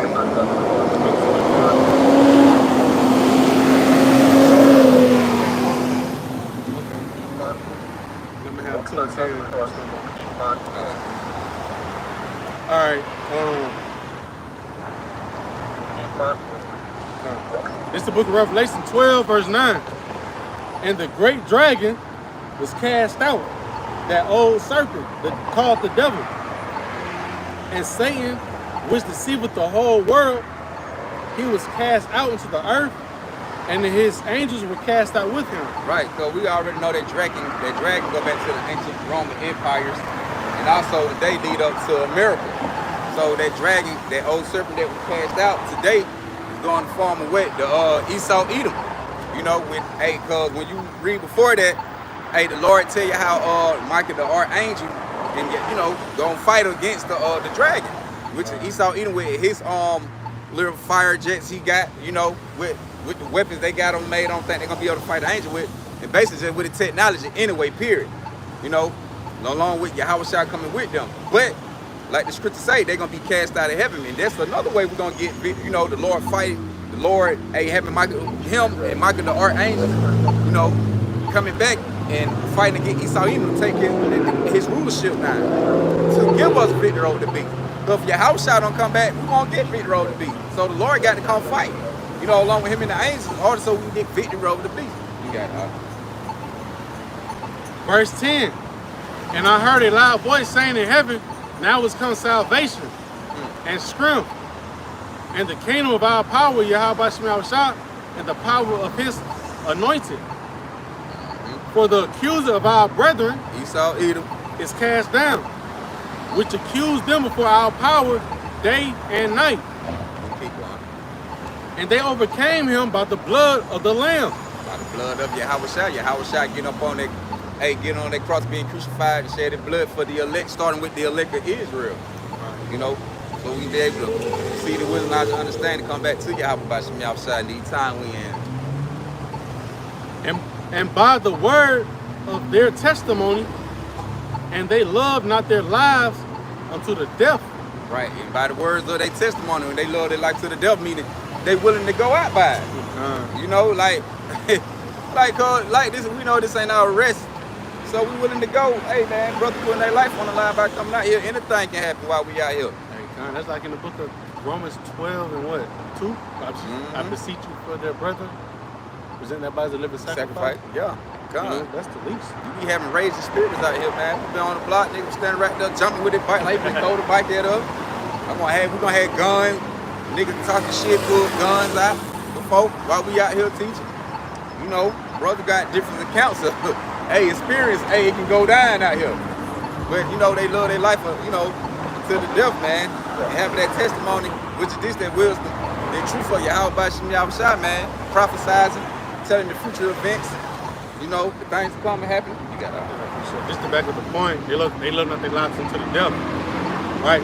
Let me have 2 and 10. All right. It's the book of Revelation 12, verse 9. And the great dragon was cast out, that old serpent that called the devil, and Satan, which deceiveth the whole world, he was cast out into the earth, and his angels were cast out with him. Right, so we already know that dragon go back to the ancient Roman empires, and also they lead up to America. So that dragon, that old serpent that was cast out today, is going to form a what? The Esau Edom. You know, cause when you read before that, the Lord tell you how Michael the archangel and gonna fight against the dragon, which is Esau Edom with his little fire jets he got, with the weapons they got on made. I don't think they're gonna be able to fight the angel with, and basically just with the technology anyway. Period. Along with Yahushua coming with them, but like the scripture say, they're gonna be cast out of heaven, and that's another way we're gonna get, the Lord fight. The Lord, having him and Michael the archangel, coming back and fighting against Esau Edom to take his rulership now, to give us victory over the beast. But if Yahushua don't come back, we won't get victory over the beast. So the Lord got to come fight, along with him and the angels, in order so we can get victory over the beast. You got it. Verse 10. And I heard a loud voice saying in heaven, now is come salvation and strength, and the kingdom of our power, Yahweh Shah, and the power of his anointed. For the accuser of our brethren, Esau Edom, is cast down, which accused them before our power day and night. And they overcame him by the blood of the Lamb. By the blood of Yahushua. Yahushua getting up on that, getting on that cross, being crucified and shedding blood for the elect, starting with the elect of Israel. So we be able to see the wisdom, knowledge, and understanding, come back to Yahweh by Shem Yahushua in the time we in. And by the word of their testimony, and they love not their lives unto the death. Right, and by the words of their testimony, when they love their life to the death, meaning they willing to go out by it. Like this, we know this ain't our rest, so we willing to go. Hey man, brother putting their life on the line by coming out here. Anything can happen while we out here. That's like in the book of Romans 12 and what? 2? I beseech you for their brethren. Present that body as a living sacrifice. Yeah. God. That's the least. You be having raging spirits out here, man. We been on the block, niggas standing right there, jumping with their bike, like we throw the bike that up. We're gonna have guns, niggas talking shit, pull guns out before while we out here teaching. Brother got different accounts of experience, it can go down out here. But they love their life, to the death, man. And having that testimony, which is this, that wisdom, the truth of Yahweh by Shem Yahushua, man, prophesizing, telling the future events, the things that come and happen. You got that. Just to back up the point, they love not their lives unto the death. Right?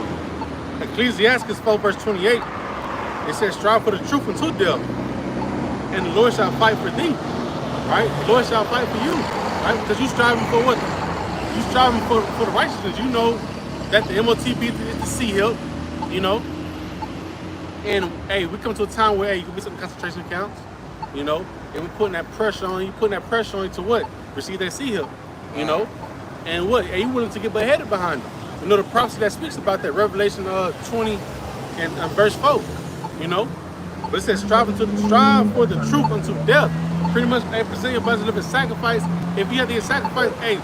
Ecclesiastes 4 verse 28. It says, strive for the truth until death, and the Lord shall fight for thee. Right? The Lord shall fight for you. Right? Because you striving for what? You striving for the righteousness. You know that the MOTB is the C help. You know. And hey, we come to a time where you can be some concentration camps. You know, and we putting that pressure on you. Putting that pressure on you to what? Receive that C help. You know. And what? Are you willing to get beheaded behind it? You know the prophecy that speaks about that, Revelation 20 and verse 4. You know, but it says strive for the truth unto death. Pretty much, hey, present your body living sacrifice. If you have to get sacrifice, hey,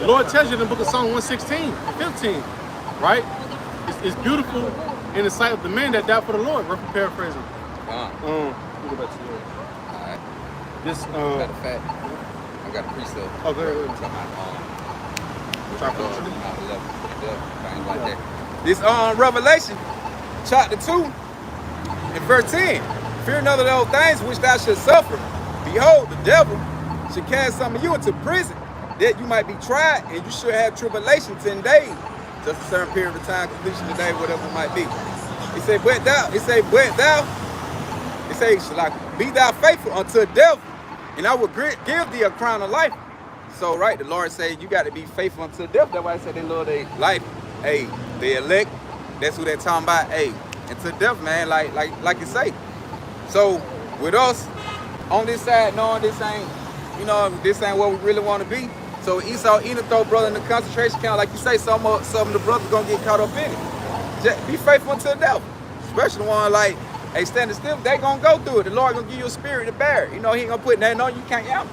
the Lord tells you in the book of Psalm 116 and 15, right? It's beautiful in the sight of the man that died for the Lord. Rough paraphrasing. Let me go back to yours. All right. This I got a fact. I got a precept. Oh, go ahead. This Revelation chapter 2 and verse 10. Fear none of those things which thou shalt suffer. Behold, the devil should cast some of you into prison, that you might be tried, and you should have tribulation 10 days. Just a certain period of time, completion of the day, whatever it might be. He said, be thou faithful unto death, and I will give thee a crown of life. So, right, the Lord said you got to be faithful unto death. That's why I said they love their life. Hey, the elect, that's who they're talking about. Hey, unto death, man, like you say. So, with us, on this side, knowing this ain't what we really want to be. So Esau either throw brother in the concentration camp, like you say, some of the brothers gonna get caught up in it. Just be faithful unto the devil. Especially the one like, hey, standing still, they gonna go through it. The Lord gonna give you a spirit to bear it. You know, he ain't gonna put nothing on you, can't help it.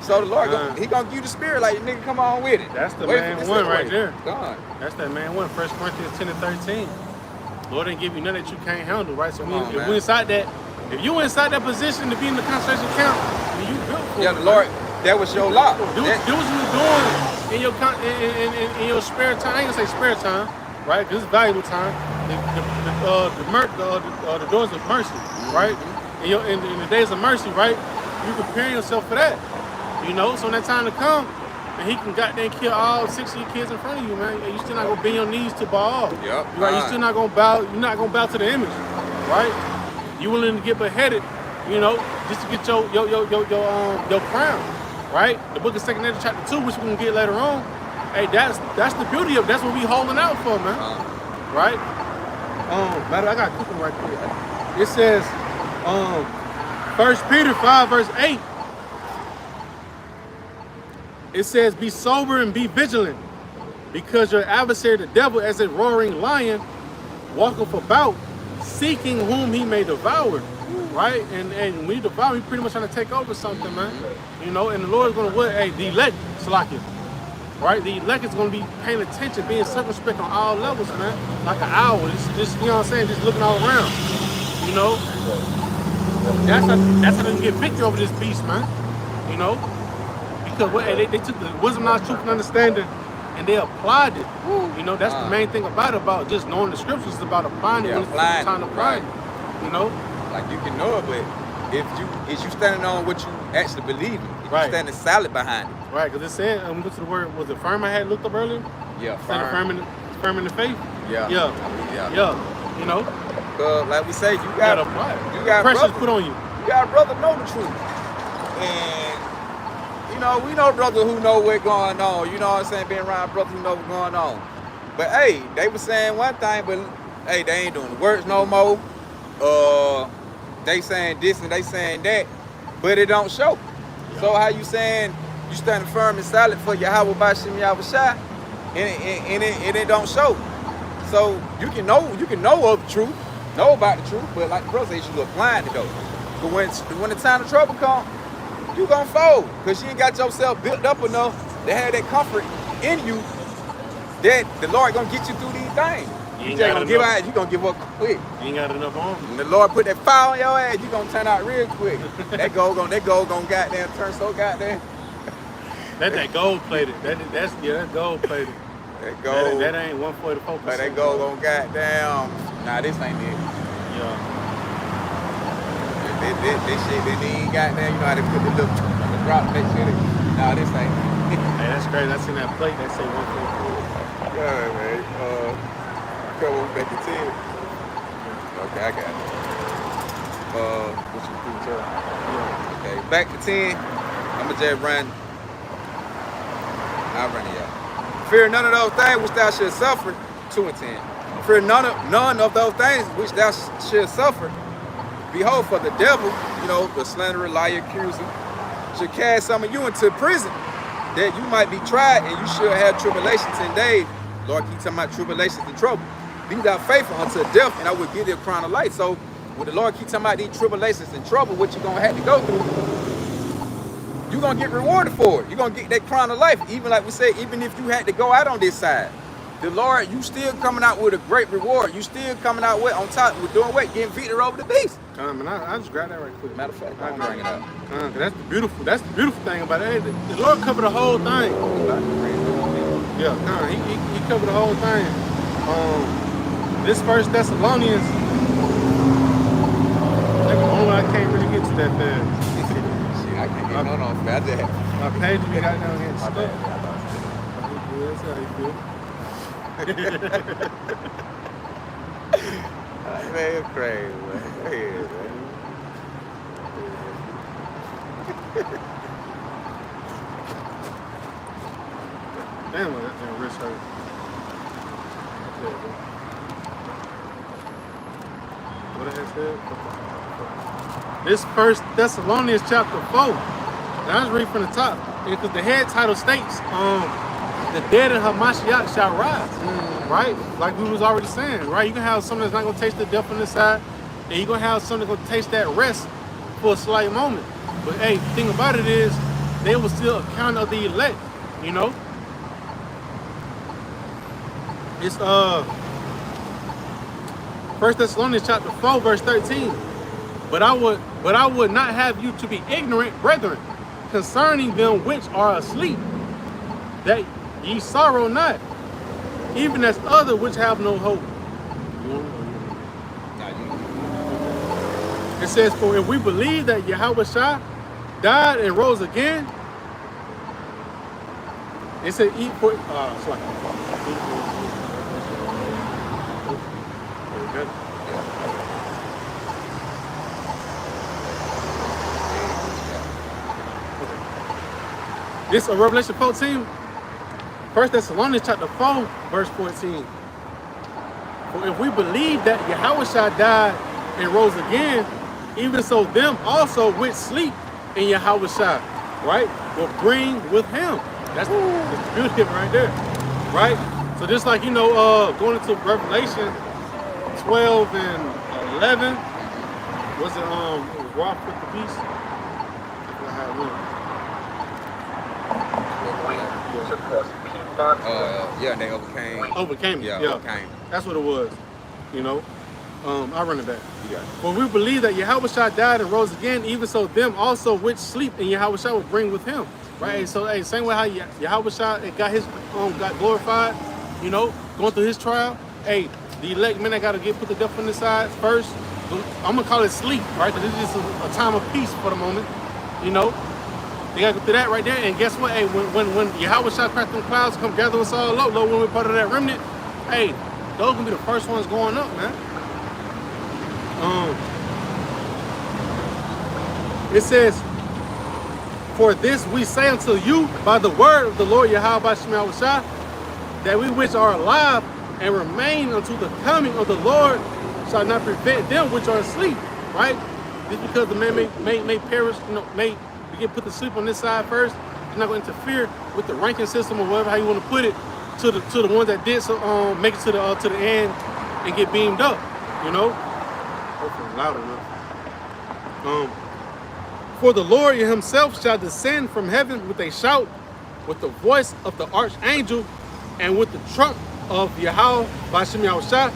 So the Lord he gonna give you the spirit, like, nigga, come on with it. That's the man one right there. God. That's that man one, 1 Corinthians 10 and 13. Lord didn't give you nothing that you can't handle, right? So if we inside that, if you inside that position to be in the concentration camp, then you built for the Lord, that was your lot. Do what you was doing in your spare time. I ain't gonna say spare time, right? Because it's valuable time. The doors of mercy, right? In the days of mercy, right? You preparing yourself for that, you know. So when that time to come, and he can goddamn kill all 6 of your kids in front of you, man. You still not gonna bend your knees to Baal. Yep. Right? You still not gonna bow. You're not gonna bow to the image, right? You willing to get beheaded, you know, just to get your crown, right? The book of 2 Nephi chapter 2, which we're gonna get later on. Hey, that's the beauty of it. That's what we holding out for, man. Right? Matter, I got a quick one right quick. It says, 1 Peter 5 verse 8. It says, be sober and be vigilant, because your adversary, the devil, as a roaring lion, walketh about, seeking whom he may devour, right? And when he devour, he pretty much trying to take over something, man. You know, and the Lord is going to what? Hey, the elect, Salakia, right? The elect is going to be paying attention, being circumspect on all levels, man. Like an owl, just you know what I'm saying, just looking all around, you know? That's how they can get victory over this beast, man. You know? Because they took the wisdom, knowledge, truth, and understanding, and they applied it. You know, that's the main thing about just knowing the scriptures is about applying it when it's time to apply it. You know? Like you can know it, but if you standing on what you actually believe in, if you standing solid behind it. Right, because it said, I'm going to the word, was it firm I had looked up earlier? Yeah, firm. Firm in the faith? Yeah. You know? Like we say, you gotta apply it. You got pressure put on you. You got a brother know the truth. And you know, we know brothers who know what's going on. You know what I'm saying? Being around brothers who know what's going on. But hey, they were saying one thing, but hey, they ain't doing the works no more. They saying this and they saying that, but it don't show. Yeah. So how you saying you standing firm and solid for Yahweh Bashim Yahushua, and it don't show. So you can know of the truth, know about the truth, but like the brother said, you should look blind to go. But when the time of trouble comes, you gonna fold, because you ain't got yourself built up enough to have that comfort in you that the Lord gonna get you through these things. You ain't gonna give out, you gonna give up quick. You ain't got enough on. When the Lord put that fire on your ass, you gonna turn out real quick. that gold gonna goddamn turn so goddamn. That gold plated. That's gold plated. That gold. That ain't 144%. But that gold gonna goddamn. Nah, this ain't it. Yeah. This shit, they ain't goddamn. You know how they put the little drop that shit. Nah, this ain't. Hey, that's crazy. I seen that plate that say 144. Yeah, man. Come on back to 10. Okay, I got it. What you do, tell? Okay, back to 10. I'ma just run. I'll run it out. Fear none of those things which thou shalt suffer. 2 and 10. Fear none of those things which thou shalt suffer. Behold, for the devil, the slanderer, liar, accuser, should cast some of you into prison, that you might be tried, and you shall have tribulations 10 days. Lord, keep talking about tribulations and trouble. Be thou faithful unto death, and I will give thee a crown of life. So when the Lord keep talking about these tribulations and trouble, what you're gonna have to go through, you're gonna get rewarded for it. You're gonna get that crown of life. Even like we said, even if you had to go out on this side, the Lord, you still coming out with a great reward. You still coming out with on top with doing what? Getting victory over the beast. Man, I just grabbed that right quick. Matter of fact, I'll bring it up. That's the beautiful thing about it. The Lord covered the whole thing. Yeah, he covered the whole thing. This First Thessalonians, I can't really get to that fast. Shit, I can't get on fast. My page we got down here. My bad. That's how you feel. Man, you're crazy, man. Go ahead, man. Damn, that damn wrist hurt. What I had said? This First Thessalonians chapter 4. Now I was reading from the top because the head title states, the dead in Hamashiach shall rise. Right? Like we was already saying, right? You can have something that's not gonna taste the death on the side, and you're gonna have something that's gonna taste that rest for a slight moment. But hey, the thing about it is they will still account of the elect, It's First Thessalonians chapter 4, verse 13. But I would not have you to be ignorant, brethren, concerning them which are asleep, that ye sorrow not, even as other which have no hope. It says, for if we believe that Yahweh Shah died and rose again, it said, eat for it's like this is Revelation 14, 1 Thessalonians chapter 4, verse 14. For if we believe that Yahweh Shah died and rose again, even so them also which sleep in Yahweh Shah, right, will bring with him. That's the beauty right there, right? So just like, going into Revelation 12 and 11, was it Wrath with the Beast? Yeah, they overcame. Overcame it. Yeah, overcame. That's what it was. I'll run it back. Yeah. For we believe that Yahweh Shah died and rose again, even so them also which sleep in Yahweh Shah will bring with him. Right? So same way how Yahweh Shah got got glorified, going through his trial. Hey, the elect men that gotta put the death on the side first. I'm gonna call it sleep, right? Because it's just a time of peace for the moment. They gotta go through that right there. And guess what? Hey, when Yahweh Shah cracked them clouds, come gather us all up, when we're part of that remnant, hey, those gonna be the first ones going up, man. It says, for this we say unto you by the word of the Lord Yahweh Shah, that we which are alive and remain unto the coming of the Lord shall not prevent them which are asleep, right? Just because the man may perish, may put to sleep on this side first, it's not going to interfere with the ranking system or whatever how you want to put it to the ones that did make it to the end and get beamed up, Hopefully loud enough. For the Lord himself shall descend from heaven with a shout, with the voice of the archangel, and with the trump of Yahweh B'Shem Yahushua,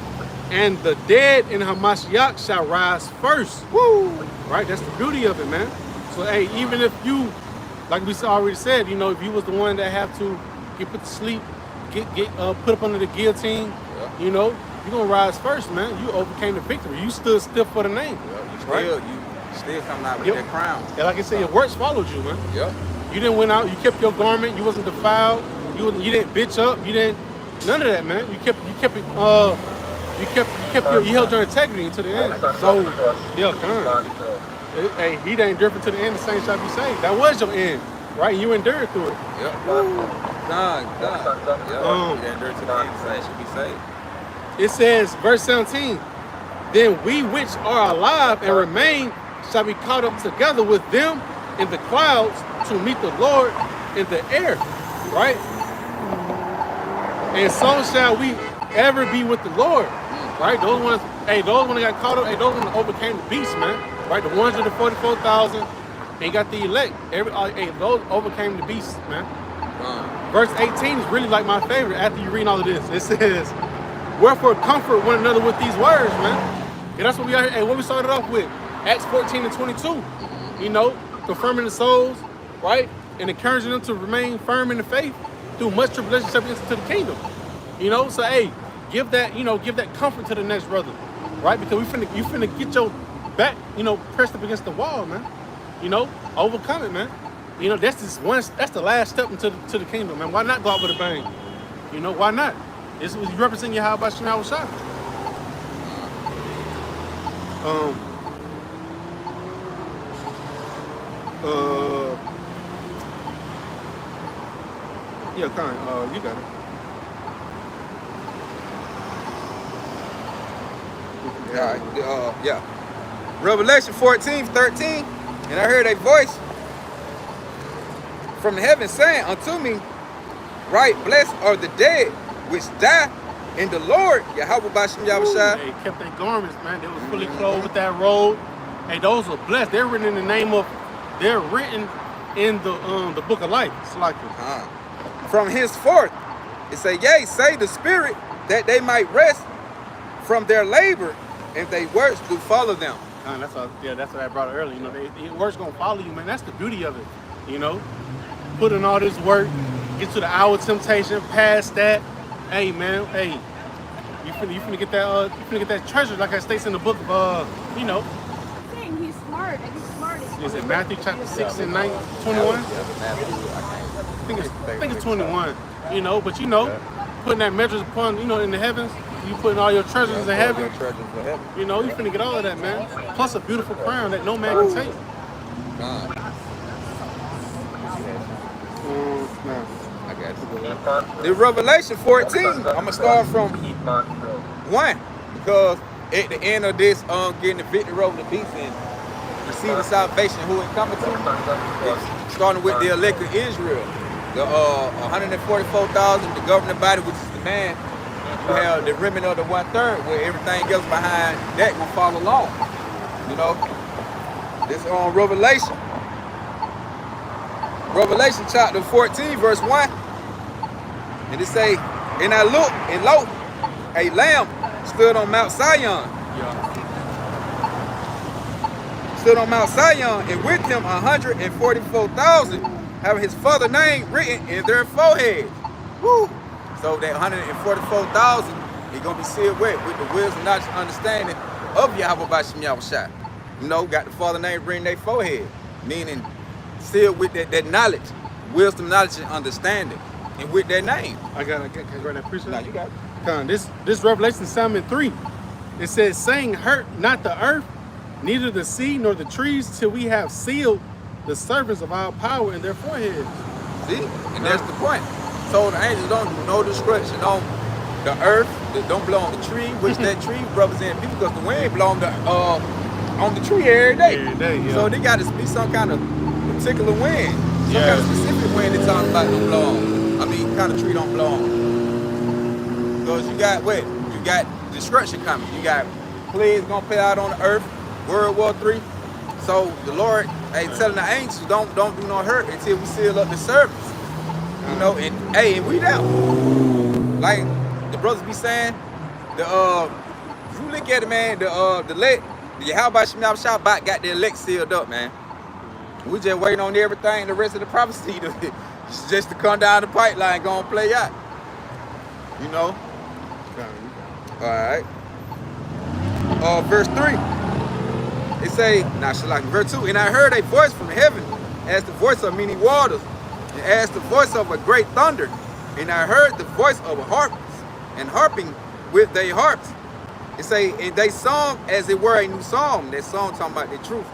and the dead in Hamashiach shall rise first. Woo! Right? That's the beauty of it, man. So, hey, even if you, like we already said, if you was the one that have to get put to sleep, get put up under the guillotine, you're gonna rise first, man. You overcame the victory. You stood still for the name. You still coming out with that crown. And like I said, your works followed you, man. Yep. You didn't went out. You kept your garment. You wasn't defiled. You didn't bitch up. You didn't none of that, man. You kept it You held your integrity to the end. So, yeah, come on. Hey, he ain't different to the end. The saints shall be saved. That was your end, right? You endured through it. Yep. Done. Yeah. You endured to the end. The saints should be saved. It says, verse 17. Then we which are alive and remain shall be caught up together with them in the clouds to meet the Lord in the air, right? And so shall we ever be with the Lord, right? Those ones that got caught up, those ones that overcame the beast, man, right? The 144,000, and got the elect. Those overcame the beast, man. Verse 18 is really like my favorite after you read all of this. It says, wherefore comfort one another with these words, man. And that's what we are here. And what we started off with, Acts 14 and 22, you know, confirming the souls, right? And encouraging them to remain firm in the faith through much tribulation shall be entered to the kingdom. You know, so hey, give that comfort to the next brother, right? Because you finna get your back, pressed up against the wall, man. You know, overcome it, man. You know, that's the last step into the kingdom, man. Why not go out with a bang? You know, why not? This was representing Yahweh Shema Shah. Yeah, you got it. Yeah. Revelation 14:13, and I heard a voice from heaven saying unto me, right, blessed are the dead which die in the Lord, Yahweh Bashem Yahushua. They kept their garments, man. They was fully clothed with that robe. Hey, those are blessed. They're written in the name of, they're written in the book of life. It's like from henceforth, it say, yea, say the Spirit, that they might rest from their labor, and they works do follow them. That's what I brought earlier. You know, the work's gonna follow you, man. That's the beauty of it. You know, put in all this work, get to the hour of temptation, past that. Hey, man, hey, you finna get that treasure, like it states in the book of He's smart. He's smart. Is it Matthew chapter 6 and 21? I think it's 21. You know, but putting that measures upon, in the heavens. You putting all your treasures in heaven. You know, you finna get all of that, man. Plus a beautiful crown that no man can take. I got you. The Revelation 14, I'm gonna start from 1, because at the end of this, getting the victory over the beast and receiving salvation, who it coming to? Starting with the elect of Israel, the 144,000, the governing body, which is the man. You have the remnant of the 1/3, where everything else behind that will follow along. You know, this on Revelation. Revelation chapter 14, verse 1. And it say, and I looked, and lo, a lamb stood on Mount Zion. Stood on Mount Zion, and with him 144,000, having his father's name written in their foreheads. Woo! So that 144,000 is going to be sealed with the wisdom, knowledge, and understanding of Yahweh Bashem Yahushua. You know, got the father name written in their forehead, meaning sealed with that knowledge, wisdom, knowledge, and understanding, and with their name. I got that appreciate. Now you got it. This Revelation 7:3, it says, saying, hurt not the earth, neither the sea nor the trees, till we have sealed the servants of our power in their foreheads. See, and that's the point. So the angels don't do no destruction on the earth, they don't blow on the tree, which that tree represents people, because the wind blow on the tree every day. Yeah. So they got to be some kind of particular wind, some kind of specific wind they're talking about don't blow on. I mean, kind of tree don't blow on. Because you got destruction coming. You got plagues gonna play out on the earth, World War III. So the Lord telling the angels, don't do no hurt until we seal up the servants. You know, and we down. Like the brothers be saying, if you look at it, man, the Yahweh Bashem Yahushua got the elect sealed up, man. We just waiting on everything, the rest of the prophecy just to come down the pipeline, go and play out. You know? Alright. Verse 3. It say, verse 2, and I heard a voice from heaven, as the voice of many waters, and as the voice of a great thunder. And I heard the voice of harpers, and harping with their harps, It say, and they sung as it were a new song. That song talking about the truth.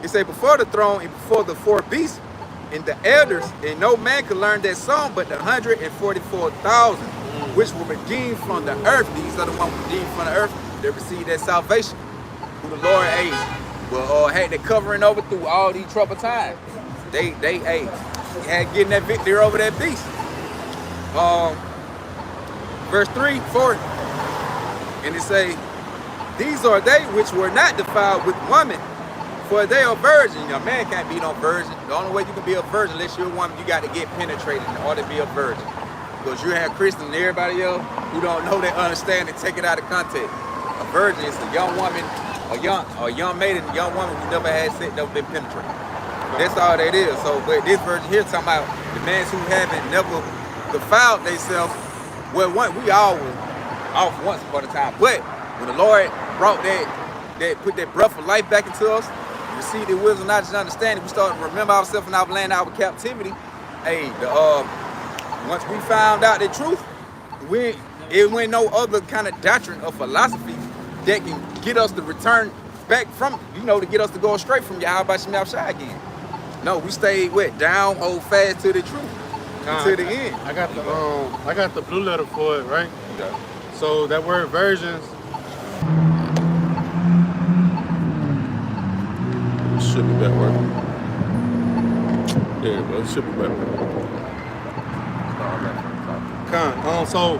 It say, before the throne and before the four beasts and the elders, and no man could learn that song but the 144,000, which were redeemed from the earth. These are the ones redeemed from the earth that received that salvation, who the Lord had that covering over through all these troubled times. They had getting that victory over that beast. Verse 3, 4, and it say, these are they which were not defiled with women, for they are virgins. A man can't be no virgin. The only way you can be a virgin, unless you're a woman, you got to get penetrated in order to be a virgin. Because you have Christians and everybody else who don't know that understand and take it out of context. A virgin is a young woman, a young maiden, a young woman who never had sex, never been penetrated. That's all that is. So, but this virgin here talking about the men who haven't never defiled themselves. Well, we all were off once upon a time, but when the Lord brought that put that breath of life back into us, received the wisdom, knowledge, and understanding, we started to remember ourselves in our land, our captivity. Once we found out the truth, it went no other kind of doctrine or philosophy that can get us to return back from, to get us to go straight from Yahweh Shem Yahushua again. No, we stayed down, hold fast to the truth, to the end. I got the blue letter for it, right? Okay. So that word versions. Should be back working. There it goes. Should be back working. So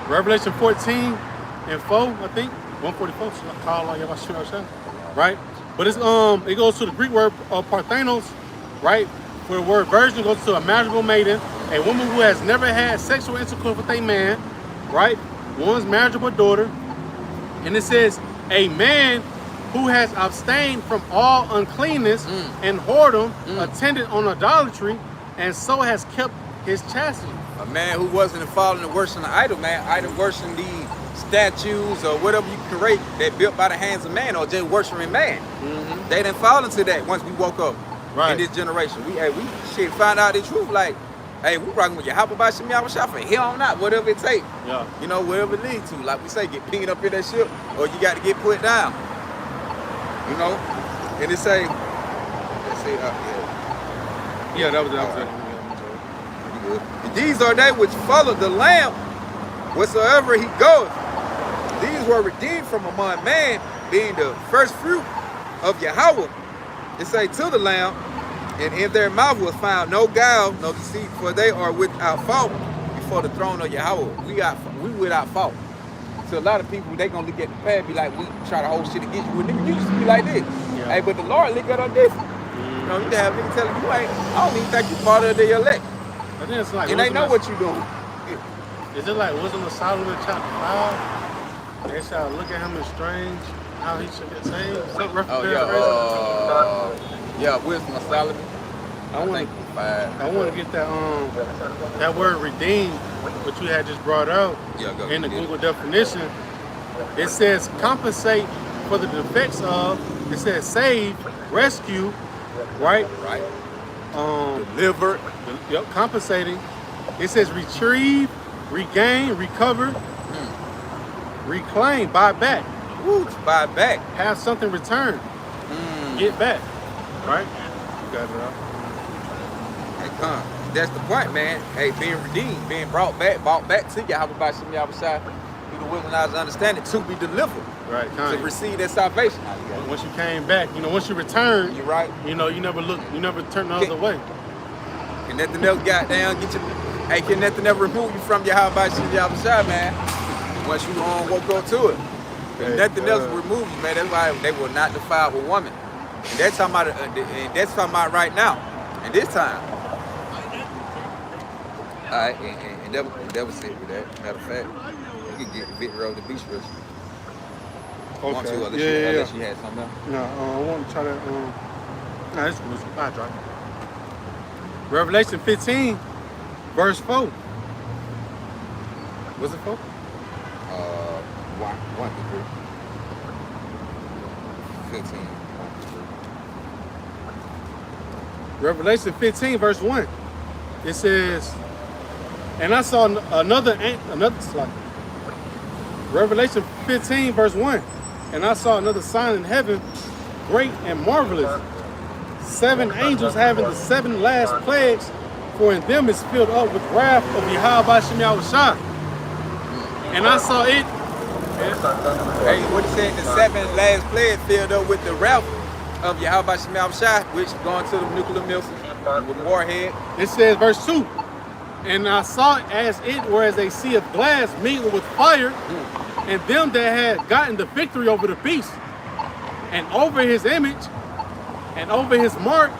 Revelation 14 and 4, I think 144. So I call on Yahweh, right? But it's it goes to the Greek word parthenos, right? Where the word virgin goes to a marriageable maiden, a woman who has never had sexual intercourse with a man, right? One's marriageable daughter, and it says a man who has abstained from all uncleanness and whoredom, attended on idolatry, and so has kept his chastity. A man who wasn't involved in the worshiping of idol, man, idol worshiping these statues or whatever you create that built by the hands of man or just worshiping man. Mm-hmm. They didn't fall into that once we woke up Right. in this generation. We find out the truth, like, hey, we rocking with Yahweh by Shem Yahushua for here on out, whatever it takes. Yeah. Whatever it leads to. Like we say, get pinged up in that ship or you got to get put down. And it say, let's see, Yeah, that was it. and these are they which follow the Lamb whatsoever he goeth. These were redeemed from among man, being the first fruit of Yahweh. It say to the Lamb, and in their mouth was found no guile, no deceit, for they are without fault before the throne of Yahweh. We without fault. So a lot of people, they gonna look at the past, be like, we try to hold shit against you. Well, nigga, you used to be like this. Yeah. Hey, but the Lord look at us different. You can have niggas telling you, I don't even think you part of the elect. I think it's like, And they know what you doing. Is it like Wisdom of Solomon chapter 5? They shall look at him in strange, how he should get saved. Something Wisdom of Solomon. I want to get that word redeemed, what you had just brought out in the Google definition. It says compensate for the defects of. It says save, rescue, right? Right. Deliver. Yep. Compensating. It says retrieve, regain, recover, reclaim, buy back. Woo, buy back. Have something returned. Get back. Right? You got it out. That's the point, man. Hey, being redeemed, being brought back to Yahweh by Shem Yahushua, through the wisdom and understanding, to be delivered. Right, to receive that salvation. Once you came back, once you returned, you're right. You never turned the other way. Can nothing else goddamn get you? Hey, can nothing ever remove you from Yahweh by Shem Yahushua, man? Once you woke up to it, nothing else will remove you, man. That's why they will not defile with woman. And that's talking about right now, and this time. All right, and that was it with that. Matter of fact, you can get the victory over the beach rush. Okay. Want to, unless you had something else. No, I want to try that. No, this was I try. Revelation 15, verse 4. Was it 4? 1 to 3. 15. 1 to 3. Revelation 15, verse 1. It says, and I saw another slide. Revelation 15, verse 1. And I saw another sign in heaven, great and marvelous. 7 angels having the 7 last plagues, for in them is filled up with wrath of Yahweh Shem Yahushua. And I saw it. Hey, what he said, the 7 last plague filled up with the wrath of Yahweh Shem Yahushua, which going to the nuclear missiles with warhead. It says, verse 2. And I saw it as it were as a sea of glass mingled with fire, and them that had gotten the victory over the beast, and over his image, and over his mark,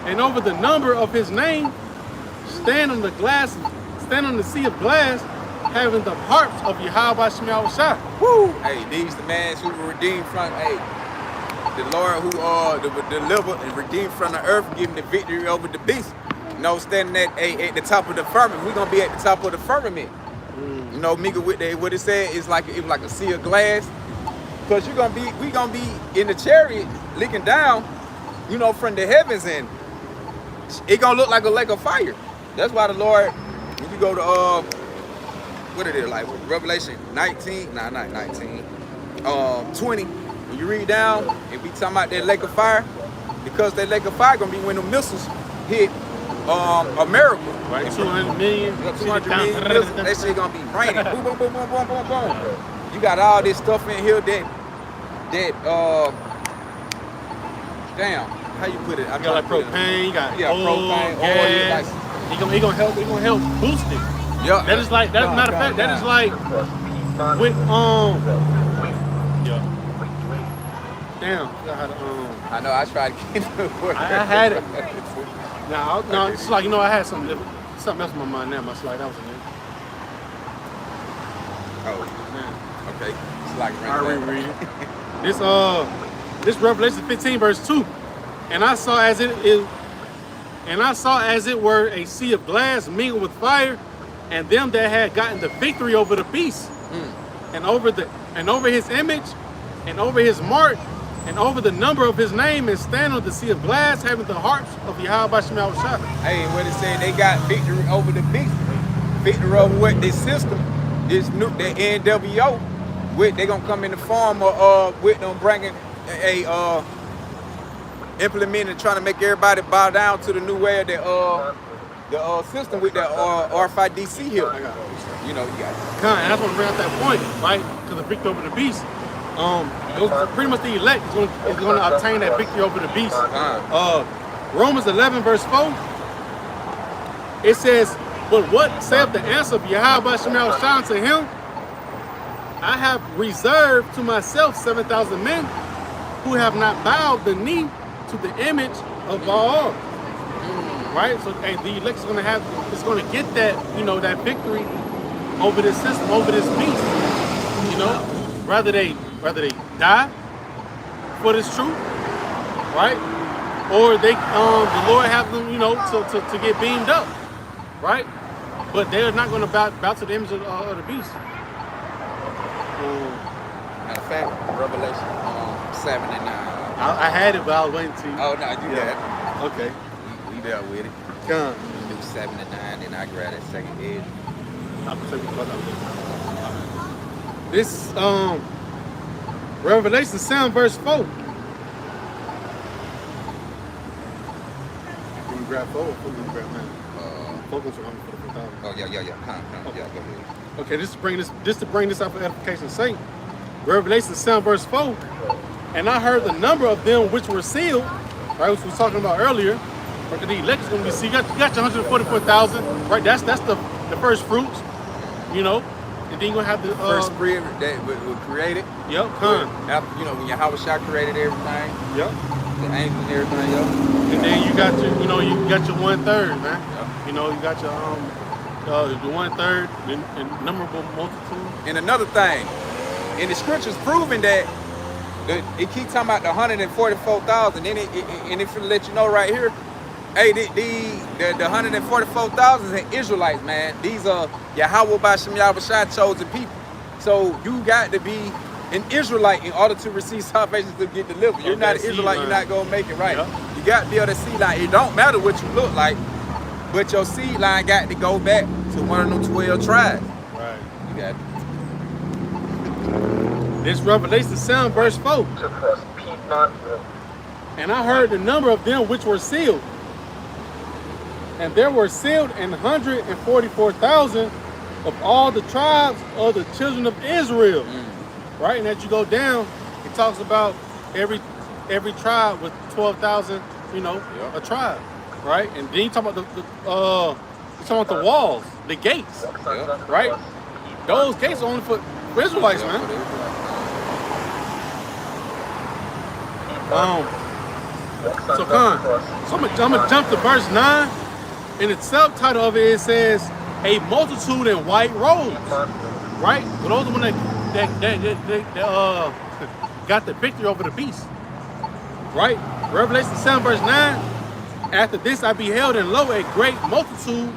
and over the number of his name, stand on the sea of glass, having the harps of Yahweh Shem Yahushua. Woo! Hey, these the man who were redeemed from, the Lord who delivered and redeemed from the earth, giving the victory over the beast. You know, standing at the top of the firmament. We're gonna be at the top of the firmament. You know, Mika, with what it said is like it was like a sea of glass. Cause we gonna be in the chariot looking down, you know, from the heavens, and it gonna look like a lake of fire. That's why the Lord, when you go to what it is, like Revelation 19, nah, not 19, 20, when you read down and we talking about that lake of fire, because that lake of fire gonna be when the missiles hit America. Right, 200 million. 200 million missiles, that shit gonna be raining. Boom, boom, boom, boom, boom, boom, boom. You got all this stuff in here that damn, how you put it? You got like propane, you got propane, gas. Like, He gonna help boost it. Yeah. That is like, that's matter of fact, that is like with yeah. Damn, I know I tried to get it work. I had it. No, it's like, you know, I had something else in my mind now. My slide, that was it. Oh, okay. It's like I reread it. This Revelation 15 verse 2. And I saw as it were a sea of glass mingled with fire, and them that had gotten the victory over the beast, and over his image, and over his mark, and over the number of his name, and stand on the sea of glass, having the harps of Yahweh Shem Yahushua. Hey, what it said, they got victory over the beast. Victory over what this system, the NWO, they gonna come in the form of with them bringing implementing, trying to make everybody bow down to the new way of the system with the R5DC here. You know, you got it. And that's what bring out that point, right? Because the victory over the beast, those pretty much the elect is going to obtain that victory over the beast. Romans 11 verse 4, it says, but what saith the answer of Yahweh Shem Yahushua to him? I have reserved to myself 7,000 men who have not bowed the knee to the image of Baal. Right? So the elect is going to get that, you know, that victory over this system, over this beast. You know, whether they die for this truth, right? Or they the Lord have them, you know, to get beamed up, right? But they're not going to bow to the image of the beast. Matter of fact, Revelation 7 and 9. I had it, but I was waiting to. Oh no, you got it. Okay. We dealt with it. Come. You do 7 and 9, then I grab that second edge. I'll tell you what this Revelation 7 verse 4. Can you grab 4 or can you grab 9? 4 goes for 144,000. Oh yeah. Okay. Yeah, go ahead. Okay, just to bring this up for edification's sake. Revelation 7 verse 4. And I heard the number of them which were sealed, right, which we was talking about earlier. Because the elect is going to be sealed. You got your 144,000, right? That's the first fruits, you know. And then you're going to have the first spirit that was created. Yep. After, you know, when Yahweh Shah created everything. Yep. The angels and everything, yep. And then you got your, you know, you got your 1/3, man. Yep. You know, you got your the 1/3, and innumerable multitude. And another thing, in the scriptures proving that it keep talking about the 144,000, and if it let you know right here, hey, the 144,000 is Israelites, man. These are Yahweh Bashem Yahushua chosen people. So you got to be an Israelite in order to receive salvation to get delivered. You're not an Israelite, you're not gonna make it right. Yep. You got to be able to see, like, it don't matter what you look like, but your seed line got to go back to one of them 12 tribes. Right. You got it. This Revelation 7, verse 4. And I heard the number of them which were sealed. And there were sealed 144,000 of all the tribes of the children of Israel. Right? And as you go down, it talks about every tribe with 12,000, a tribe. Right? And then you talk about the walls, the gates. Right? Those gates are only for Israelites, man. So I'm gonna jump to verse 9. In the subtitle of it, it says, "A multitude in white robes." Right? For those one that got the victory over the beast. Right? Revelation 7, verse 9. After this I beheld, and lo, a great multitude,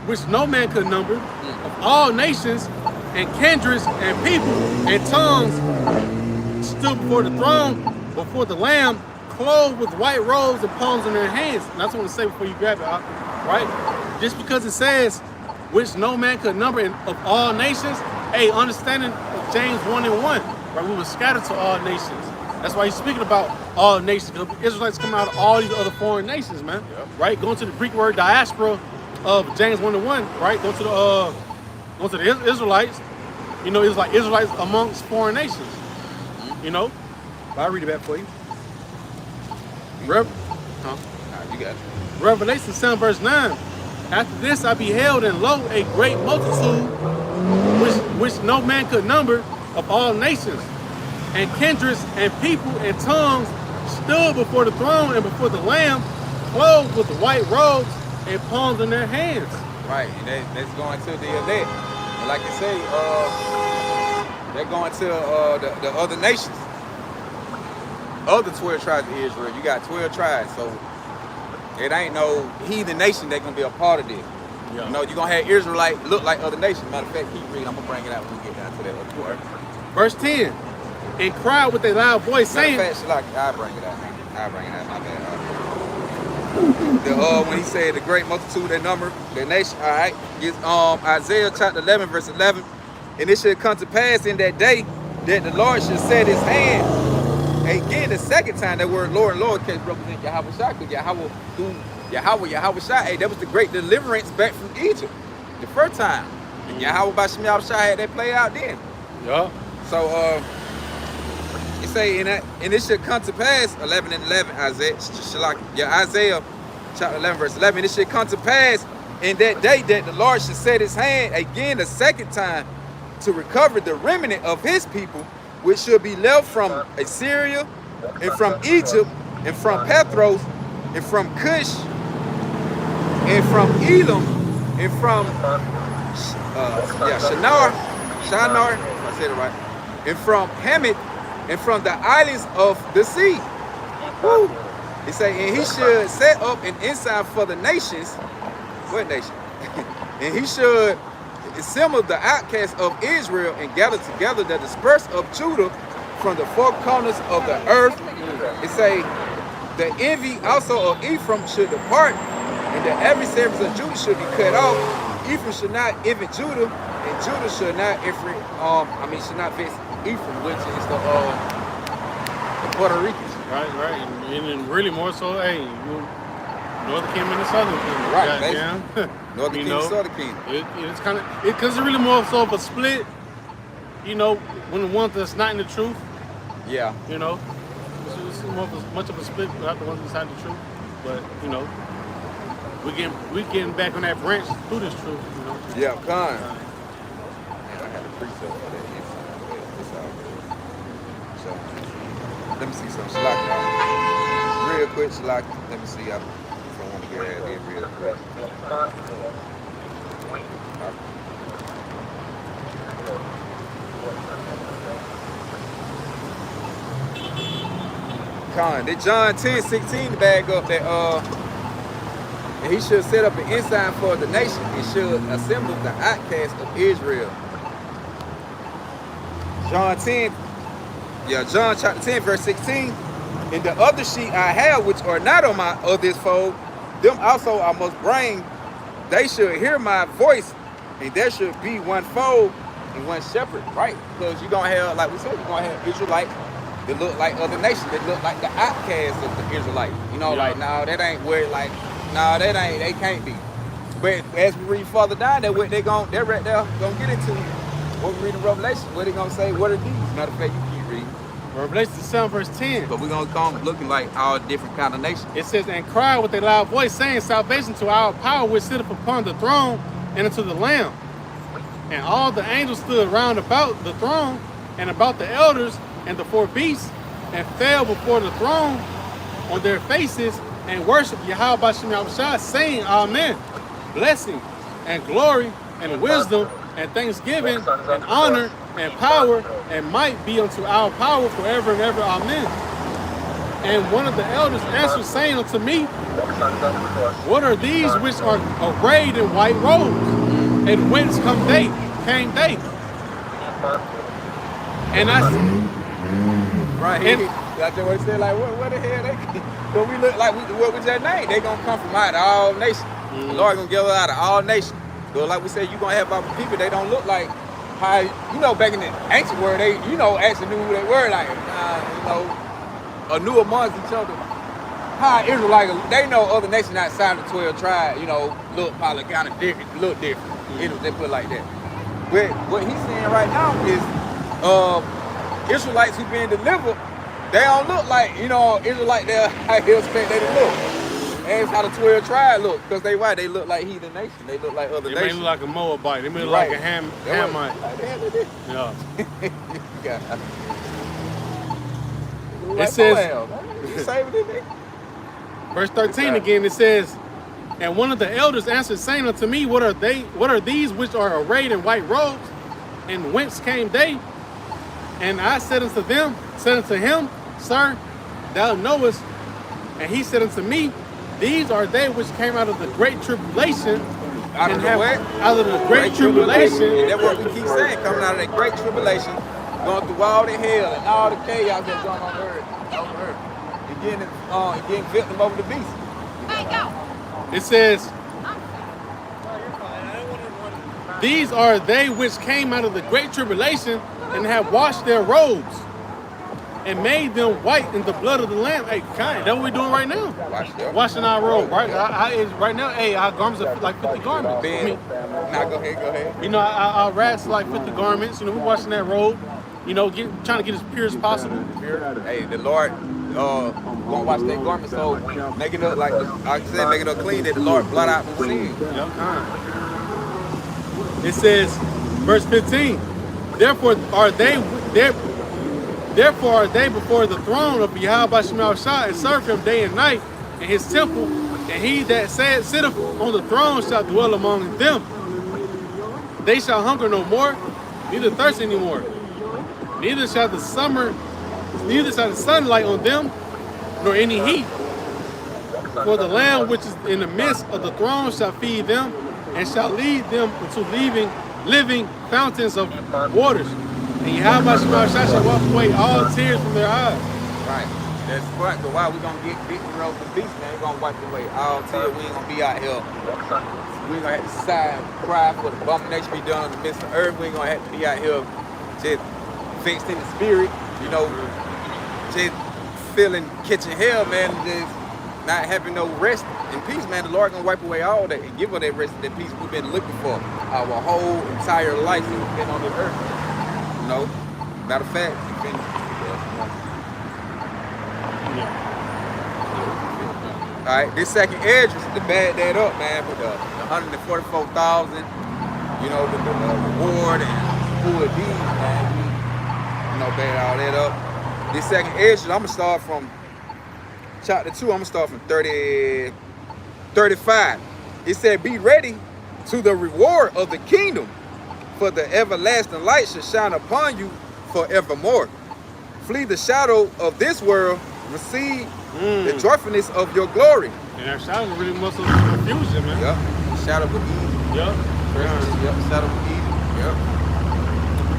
which no man could number, of all nations and kindreds and people and tongues, stood before the throne, before the Lamb, clothed with white robes and palms in their hands. And that's what I want to say before you grab it, right? Just because it says, which no man could number of all nations, understanding of James 1:1, right? We were scattered to all nations. That's why he's speaking about all nations. Because Israelites come out of all these other foreign nations, man. Yep. Right? Going to the Greek word diaspora of James 1:1, right? Go to the Israelites. It's like Israelites amongst foreign nations. I'll read it back for you. You got it. Revelation 7, verse 9. After this I beheld, and lo, a great multitude, which no man could number, of all nations, and kindreds, and people, and tongues, stood before the throne and before the Lamb, clothed with white robes and palms in their hands. Right, and that's going to the elect. And like you say, they're going to the other nations. Other 12 tribes of Israel. You got 12 tribes, so it ain't no heathen nation that's gonna be a part of this. Yeah. You're gonna have Israelite look like other nations. Matter of fact, keep reading. I'm gonna bring it out when we get down to that other part. Verse 10. And cried with a loud voice, saying, Matter of fact, I'll bring it out. My bad. When he said the great multitude that number, the nation, all right, is Isaiah chapter 11, verse 11. And it should come to pass in that day that the Lord should set his hand. Again, the second time that word Lord and Lord case represent Yahweh Shah, because Yahweh Shah, that was the great deliverance back from Egypt. The first time. And Yahweh Bashem Yahweh Shah had that play out then. Yeah. So it say and it should come to pass, 11 and 11, Isaiah chapter 11, verse 11. It should come to pass in that day that the Lord should set his hand again the second time to recover the remnant of his people, which should be left from Assyria, and from Egypt, and from Petros, and from Cush, and from Elam, and from Shinar, if I said it right, and from Hamath, and from the islands of the sea. Woo! He say, and he should set up an ensign for the nations. What nation? And he should assemble the outcasts of Israel and gather together the dispersed of Judah from the four corners of the earth. It say, the envy also of Ephraim should depart, and the adversaries of Judah should be cut off. Ephraim should not envy Judah, and Judah should not should not vex Ephraim, which is the Puerto Ricans. Right, and really more so, Northern Kingdom and the Southern Kingdom. Right, Northern Kingdom, Southern Kingdom. It's kind of, because it's really more so of a split, when the one that's not in the truth. Yeah. It's more of much of a split without the ones inside the truth. But, we getting back on that branch through this truth, Yeah, kind. I had a precept for that. It's all good. So, let me see some Shalaki. Real quick, Shalaki. Let me see. I don't want to get out here real quick. Con, did John 10:16 to bag up that and he should set up an ensign for the nation and should assemble the outcasts of Israel. John chapter 10, verse 16. And the other sheep I have, which are not on my other's fold, them also I must bring. They should hear my voice, and there should be one fold, and one shepherd, right? Because you're gonna have, like we said, you're gonna have Israelites that look like other nations, that look like the outcasts of the Israelites. You know, like, no, that ain't where, like, no, that ain't, they can't be. But as we read further down, they're right there gonna get into what we read in Revelation. What they gonna say? What are these? Matter of fact, you keep reading. Revelation 7 verse 10. But we're gonna come looking like all different kind of nations. It says, and cried with a loud voice, saying, salvation to our power which sitteth upon the throne and unto the Lamb. And all the angels stood round about the throne and about the elders and the four beasts, and fell before the throne on their faces and worshiped Yahweh B'Shem Yahushua, saying, Amen. Blessing and glory and wisdom and thanksgiving and honor and power and might be unto our power forever and ever. Amen. And one of the elders answered, saying unto me, what are these which are arrayed in white robes? And whence came they? And I said, right, that's what he said, like, what the hell they, but we look like, what was that name? They gonna come from out of all nations. The Lord gonna gather out of all nations. So like we said, you gonna have our people, they don't look like how, you know, back in the ancient world, they, you know, actually knew who they were, like, you know, or knew amongst each other. How Israelites, they know other nations outside the 12 tribes, you know, look probably kind of different, look different. You know, they put it like that. But what he's saying right now is, Israelites who being delivered, they don't look like, you know, Israelites that how he expect they to look. That's how the 12 tribes look, because they white, they look like heathen nation. They look like other nations. They may look like a Moabite. They may look like a Hamite. Yeah. It says, verse 13 again, it says, and one of the elders answered, saying unto me, what are these which are arrayed in white robes? And whence came they? And I said unto him, Sir, thou knowest. And he said unto me, these are they which came out of the great tribulation. Out of the what? Out of the great tribulation. And that's what we keep saying, coming out of that great tribulation, going through all the hell and all the chaos that's going on earth. And getting victim over the beast. It says, these are they which came out of the great tribulation and have washed their robes and made them white in the blood of the Lamb. Hey, that's what we're doing right now. Washing our robe, right? Right now, hey, our garments are like 50 garments. Go ahead. You know, our rats are like 50 garments. You know, we're washing that robe. You know, trying to get as pure as possible. Hey, the Lord gonna wash their garments, so make it up like I said, make it up clean that the Lord blot out the sin. It says, verse 15, therefore are they before the throne of Yahweh B'Shem Yahushua and serve him day and night in his temple, and he that sitteth on the throne shall dwell among them. They shall hunger no more, neither thirst any more. Neither shall the sunlight on them, nor any heat. For the Lamb which is in the midst of the throne shall feed them, and shall lead them into living fountains of waters. And Yahweh shall wipe away all tears from their eyes. Right. That's right. So why we gonna get victory over the beast, man? We're gonna wipe away all tears. We ain't gonna be out here. We ain't gonna have to sigh and cry for the abomination be done in the midst of earth. We ain't gonna have to be out here just fixed in the spirit, you know, just feeling kitchen hell, man, just not having no rest and peace, man. The Lord gonna wipe away all that and give us that rest and that peace we've been looking for our whole entire life that we've been on the earth. You know, matter of fact, we've been. All right, this second edge was to bad that up, man, with the 144,000, you know, with the reward and who it be, man. You know, bad all that up. This second edge, I'm gonna start from chapter 2. I'm gonna start from 35. It said, "Be ready to the reward of the kingdom, for the everlasting light shall shine upon you forevermore. Flee the shadow of this world, receive the joyfulness of your glory." And that shadow really must have confusion, man. Yep. Shadow of Eden. Yep. Yep. Shadow of Eden. Yep.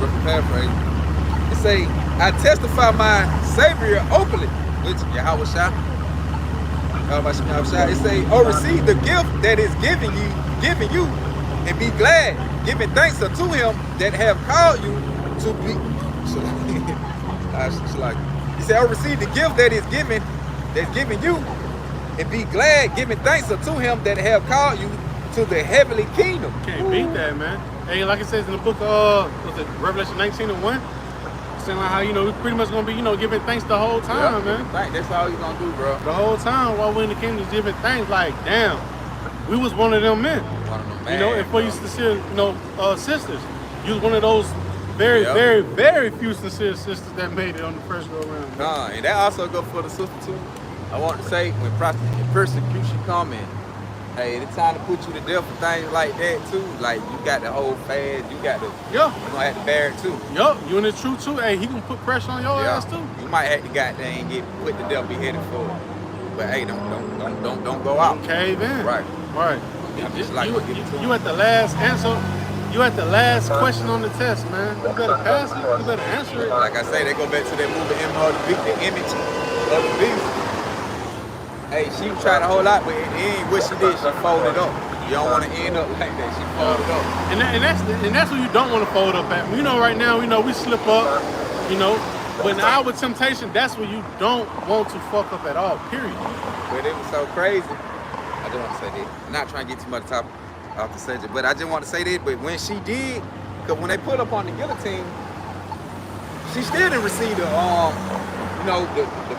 Rough paraphrase. It say, "I testify my Savior openly," which Yahweh Shah. It say, "Oh, receive the gift that is given you, and be glad. giving thanks unto him that have called you to be. He said, "Oh, receive the gift that's given you, and be glad, giving thanks unto him that have called you to the heavenly kingdom." Can't beat that, man. Hey, like it says in the book of Revelation 19:1, saying like how we pretty much gonna be giving thanks the whole time, man. That's all you gonna do, bro. The whole time while we're in the kingdom, is giving thanks. Like, damn, we was one of them men. One of them men, and for you sincere, sisters, you was one of those very, Yep. very, very few sincere sisters that made it on the first go around. And that also go for the sister too. I want to say when persecution come in, hey, it's time to put you to death for things like that too. Like you got to hold fast, you got to, Yeah. you gonna have to bear it too. Yup, you in the truth too. Hey, he gonna put pressure on your ass too. You might have to goddamn get put to death, be headed for it. But hey, don't go out. Okay, then. Right. I'm just like You at the last answer. You at the last question on the test, man. You better pass it. You better answer it. Like I say, they go back to that movie the image of the beast. Hey, she tried to hold out, but in the end, what she did, she folded up. You don't want to end up like that. She folded up. And that's what you don't want to fold up at. Right now, we slip up, But in our temptation, that's what you don't want to fuck up at all, period. But it was so crazy. I just want to say that. I'm not trying to get too much off the subject, but I just want to say that. But when she did, because when they put up on the guillotine, she still didn't receive the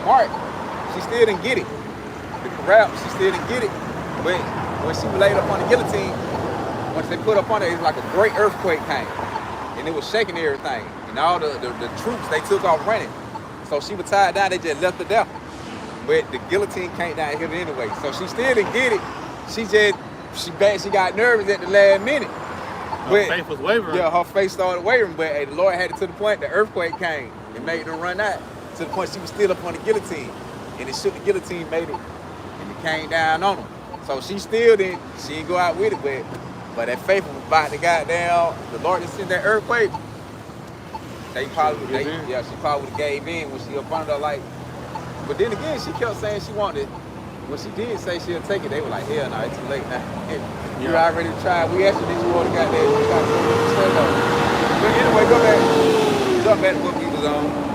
mark. She still didn't get it. The corral, she still didn't get it. But when she was laid up on the guillotine, once they put up on it, it was like a great earthquake came. And it was shaking everything. And all the troops, they took off running. So she was tied down, they just left her there. But the guillotine came down here anyway. So she still didn't get it. She got nervous at the last minute. Her faith was wavering. Yeah, her faith started wavering. But hey, the Lord had it to the point the earthquake came and made her run out. To the point she was still up on the guillotine. And it shook the guillotine, made it, and it came down on her. So she didn't go out with it, but that faith was about to goddamn, the Lord just sent that earthquake. She probably would have gave in when she up under like. But then again, she kept saying she wanted it. When she did say she'll take it, they were like, hell no, it's too late now. You already tried. We actually did you want to goddamn. But anyway, go back. Jump back to what we was on.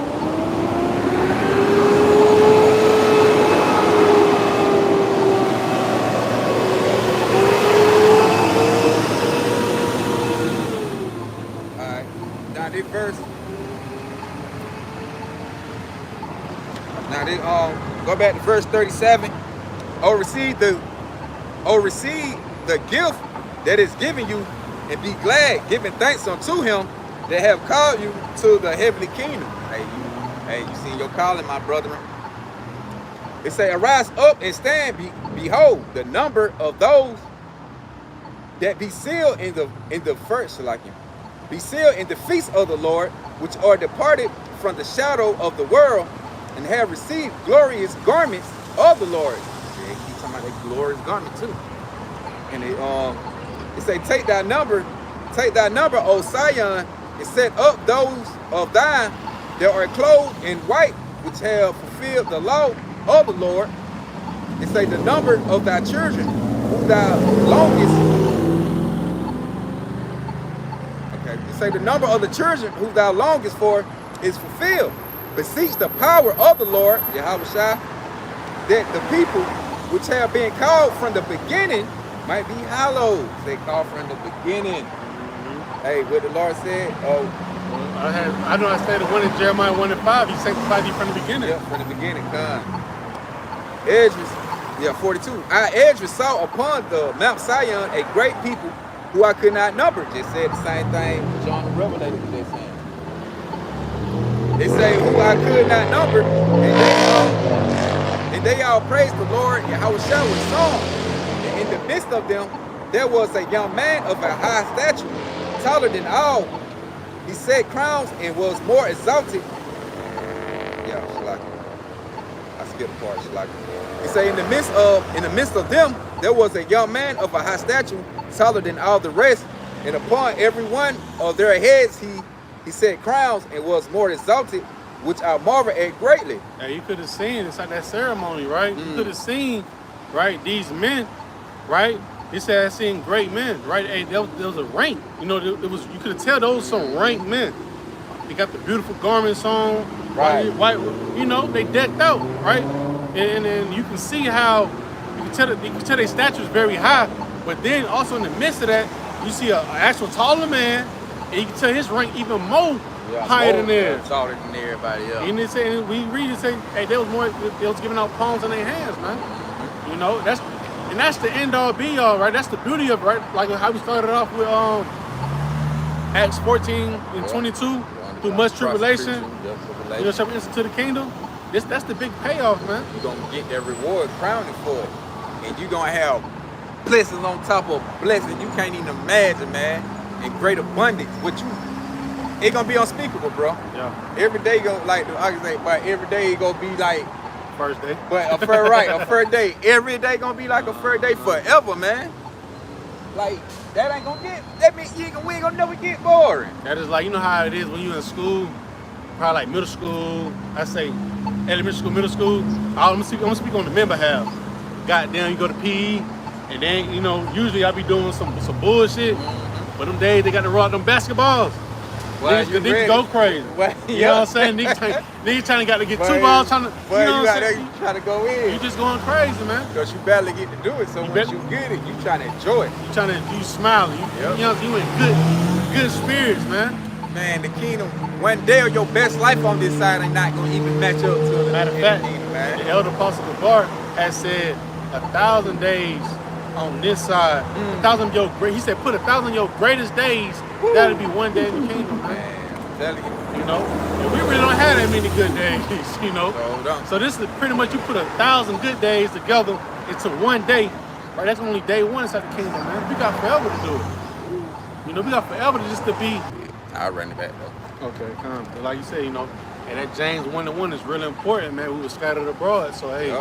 Go back to verse 37. Receive the gift that is given you, and be glad, giving thanks unto him that have called you to the heavenly kingdom. Hey, you seen your calling, my brethren. It say, arise up and stand. Behold, the number of those that be sealed in the first, be sealed in the feast of the Lord, which are departed from the shadow of the world, and have received glorious garments of the Lord. Yeah, he keep talking about that glorious garment too. And it say, take thy number, O Zion, and set up those of thine that are clothed in white, which have fulfilled the law of the Lord. It say, the number of thy children, who thou longest. Okay, it say, the number of the children who thou longest for is fulfilled. Beseech the power of the Lord, Yahushua, that the people which have been called from the beginning might be hallowed. They called from the beginning. Mm-hmm. Hey, what the Lord said? I know I said it in Jeremiah 1:5. He sanctified you from the beginning. Yeah, from the beginning. Esdras, 42. I Esdras saw upon the Mount Zion a great people who I could not number. Just said the same thing John the Revelator was just saying. They say who I could not number, and they all praised the Lord Yahushua with song. And in the midst of them, there was a young man of a high stature, taller than all. He set crowns and was more exalted. I skipped the part. He say in the midst of them, there was a young man of a high stature, taller than all the rest, and upon every one of their heads he set crowns and was more exalted, which I marvel at greatly. Now you could have seen, it's like that ceremony, right? You could have seen, right, these men, right, He said, I seen great men, right? Hey, there was a rank. You know, it was, you could tell those some ranked men. They got the beautiful garments on, Right. white, you know, they decked out, right? And you can see how you can tell their stature is very high, but then also in the midst of that, you see an actual taller man, and you can tell his rank even more higher than theirs. Taller than everybody else. And they say, we read it say, hey, they was giving out palms in their hands, man. You know, that's the end all be all, right? That's the beauty of it, right? Like how we started off with Acts 14 and 22, through much tribulation, you know, shall enter to the kingdom. That's the big payoff, man. You're gonna get that reward crowning for it. And you're gonna have blessings on top of blessings you can't even imagine, man. In great abundance. It gonna be unspeakable, bro. Yeah. Every day go like I can say, but every day it gonna be like First day. but a first day. Every day gonna be like a first day forever, man. Like that ain't gonna get that mean we ain't gonna never get boring. That is like, you know how it is when you in school, probably like middle school, I say elementary school, middle school. I'm gonna speak on the member half. Goddamn, you go to PE, and then, you know, usually I be doing some bullshit, but them days they got to rock them basketballs. Well, Niggas go crazy. Well, you know what I'm saying? Niggas trying to got to get two balls, trying to, well, you know what I'm you saying? trying to go in. You just going crazy, man. Because you barely get to do it, so once you get it, you trying to enjoy it. You smiling. You know, you in good spirits, man. Man, the kingdom, one day of your best life on this side ain't not gonna even match up to the Matter of fact, kingdom, man. the elder apostle Gabar has said 1,000 days on this side. 1,000 of your he said put 1,000 of your greatest days. That'll be one day in the kingdom, man. Telling you. You know, and we really don't have that many good days. You know, so this is pretty much you put 1,000 good days together into one day. Right, that's only day one inside the kingdom, man. We got forever to do it. You know, we got forever to just to be. I'll run it back though. Okay, come. But like you said, you know, and that James 1:1 is really important, man. We were scattered abroad, so hey,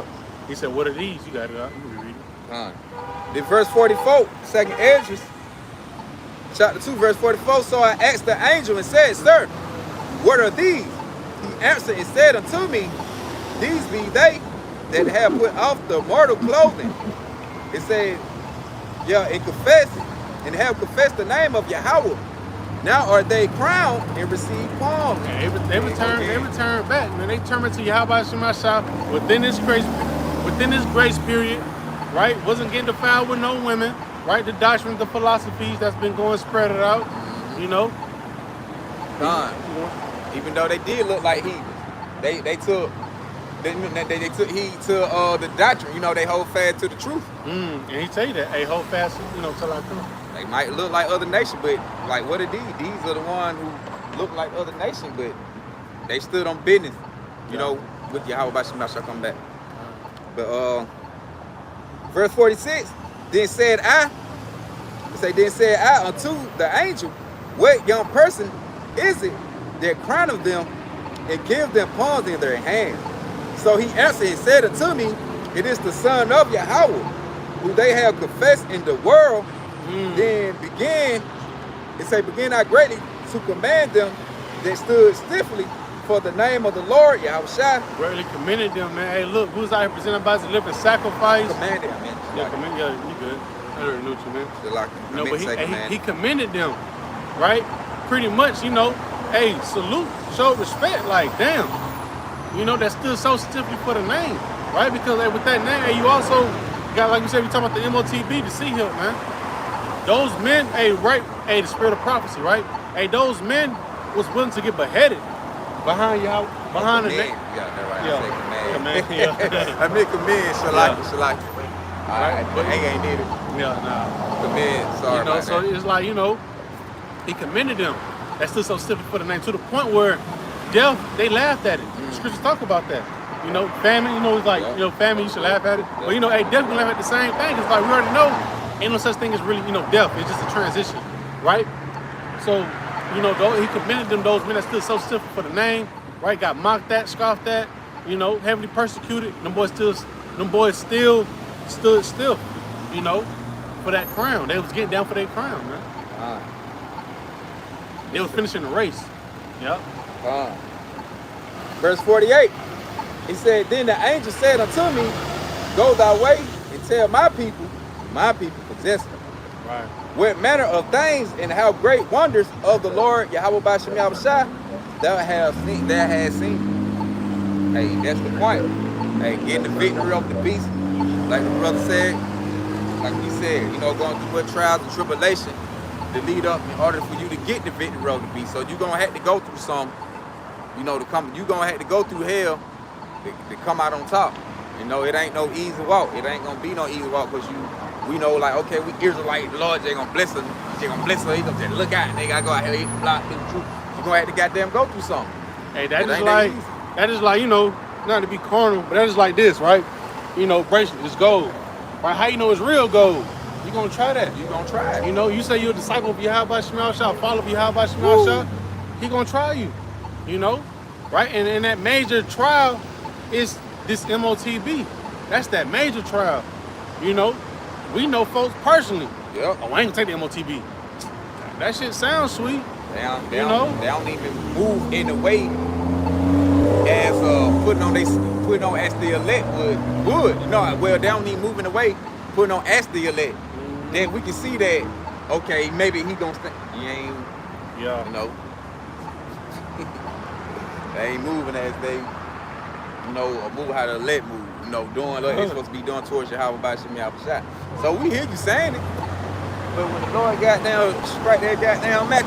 he said, "What are these?" You got it out. You can read it. Then verse 44, second Esdras, chapter 2, verse 44. So I asked the angel and said, "Sir, what are these?" He answered and said unto me, "These be they that have put off the mortal clothing." It said, and confess and have confessed the name of Yahweh. Now are they crowned and receive palms. Yeah, they return back, man. They turn into Yahweh Shemashah within this grace period, right? Wasn't getting defiled with no women, right? The doctrines, the philosophies that's been going spread it out, you know. Even though they did look like heathens, they took heed to the doctrine. You know, they hold fast to the truth. And he tell you that, hey, hold fast, you know, till I come. They might look like other nations, but like what are these? These are the ones who look like other nations, but they stood on business. You know, with Yahweh Bashim shall come back. But verse 46, then said I unto the angel, what young person is it that crowneth them and give them palms in their hand? So he answered and said unto me, it is the son of Yahweh, who they have confessed in the world. Then began I greatly to command them that stood stiffly for the name of the Lord, Yahushua. Greatly commended them, man. Hey, look, who's out here presented by the living sacrifice? Commanded, I mean. Yeah, you good. I already knew what you meant. You know, but he commended them, right? Pretty much, you know, hey, salute, show respect, like, damn. You know, that stood so stiffly for the name, right? Because hey, with that name, hey, you also got, like we said, we talking about the MOTB, the Sea Hill, man. Those men, the spirit of prophecy, right? Hey, those men was willing to get beheaded behind y'all, behind the name. Command. I meant command, Shalaki. Alright, but he ain't need it. Command, sorry. You know, so it's like, you know, he commended them. That stood so stiff for the name to the point where death, they laughed at it. Scriptures talk about that. You know, famine, you know, it's like, you know, famine, you should laugh at it. But you know, hey, death can laugh at the same thing. It's like we already know ain't no such thing as really, you know, death. It's just a transition, right? So, you know, he commended them, those men that stood so stiff for the name, right? Got mocked at, scoffed at, you know, heavily persecuted. Them boys still stood still, you know, for that crown. They was getting down for their crown, man. They was finishing the race. Yep. Verse 48, he said, then the angel said unto me, go thy way and tell my people, my people possess them. Right. What manner of things and how great wonders of the Lord Yahweh Bashem Yahushua thou has seen. Hey, that's the point. Hey, getting the victory over the beast, like the brother said, like he said, going through what trials and tribulation to lead up in order for you to get the victory over the beast. So you're gonna have to go through some, to come. You're gonna have to go through hell to come out on top. It ain't no easy walk. It ain't gonna be no easy walk because we know, like, okay, we Israelite, the Lord, they gonna bless us. They gonna bless us. He gonna say, look out, they gotta go out here, block through the truth. You're gonna have to goddamn go through something. Hey, that is like, not to be carnal, but that is like this, right? Bracelet is gold. Right? How you know it's real gold? You gonna try that. You gonna try it. You say you're a disciple of Yahweh Shemel Shah, follow Yahweh Shemel Shah, he gonna try you. Right? And that major trial is this MOTB. That's that major trial. We know folks personally. Yep. Oh, I ain't gonna take the MOTB. That shit sounds sweet. They don't even move in the way as putting on as the elect would. Well, they don't even move in the way putting on as the elect. Mm-hmm. Then we can see that, okay, maybe he gonna stay. He ain't, they ain't moving as they, or move how the elect move. Doing what they're supposed to be doing towards Yahweh Bashem Yahushua. So we hear you saying it, but when the Lord got down, strike that goddamn match,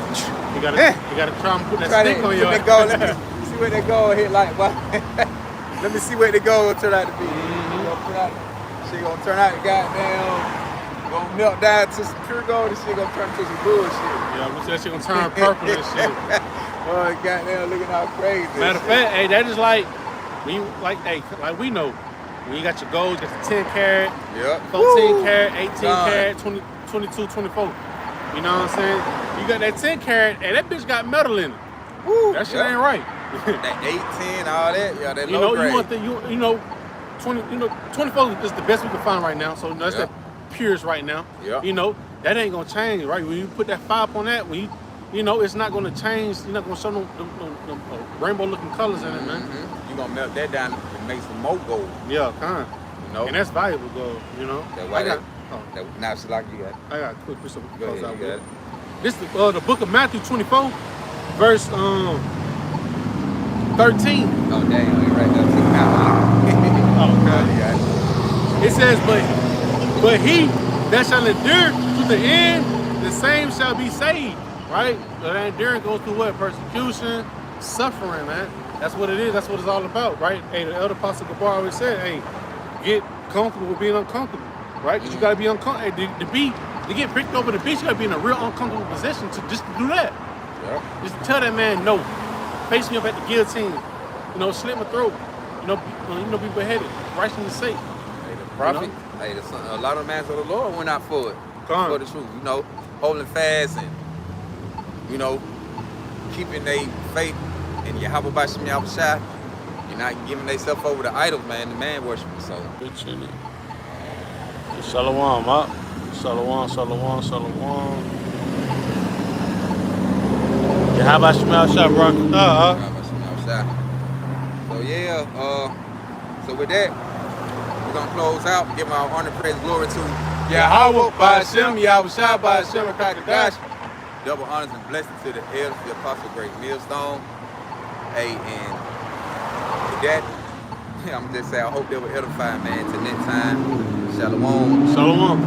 you gotta try and put that stick on your. Let me see where they go hit like. Let me see where they go turn out to be. She gonna turn out the goddamn, gonna melt down to some pure gold, and she gonna turn to some bullshit. Yeah, that shit gonna turn purple and shit. Oh, goddamn, looking all crazy. Matter of fact, hey, that is like, when you, like we know, when you got your gold, you got the 10 karat, 14 karat, 18 karat, 20, 22, 24. You know what I'm saying? You got that 10 karat, and that bitch got metal in it. Woo, that shit ain't right. That 8, 10, all that, yeah, that low grade. You want 24 is the best we can find right now. So that's that purest right now. Yeah. That ain't gonna change, right? When you put that 5 on that, it's not gonna change. You're not gonna show no rainbow-looking colors in it, man. Mm-hmm. You gonna melt that down and make some more gold. Yeah, kind. And that's valuable gold. That's why now it's like you got. I got a quick piece of close out with. This is the book of Matthew 24, verse 13. Oh damn, you right there. Okay. It says, but he that shall endure to the end, the same shall be saved. Right? So that endurance goes through what? Persecution, suffering, man. That's what it is. That's what it's all about, right? Hey, the elder Apostle Gabar always said, hey, get comfortable with being uncomfortable, right? Because you gotta be uncomfortable. Hey, to get picked over the beach, you gotta be in a real uncomfortable position to do that. Yeah. Just tell that man no. Face me up at the guillotine. Slit my throat. Be beheaded. Righteously sake. Hey, the prophet. Hey, a lot of mans of the Lord went out for it. For the truth. Holding fast and keeping their faith in Yahweh Bashem Yahushua and not giving themselves over to idols, man, the man worshipers. So. Good chilling. Shalom, up. Shalom. Yahweh Bashem Yahushua, bro. Yahweh Bashem Yahushua. So yeah, so with that, we're gonna close out, give our honor, praise, glory to Yahweh Bashem Yahushua Bashem Kakadash. Double honors and blessings to the elders, the apostle, great millstone. Hey, and with that, I'm just saying, I hope they were edifying, man. Till next time, shalom. Shalom.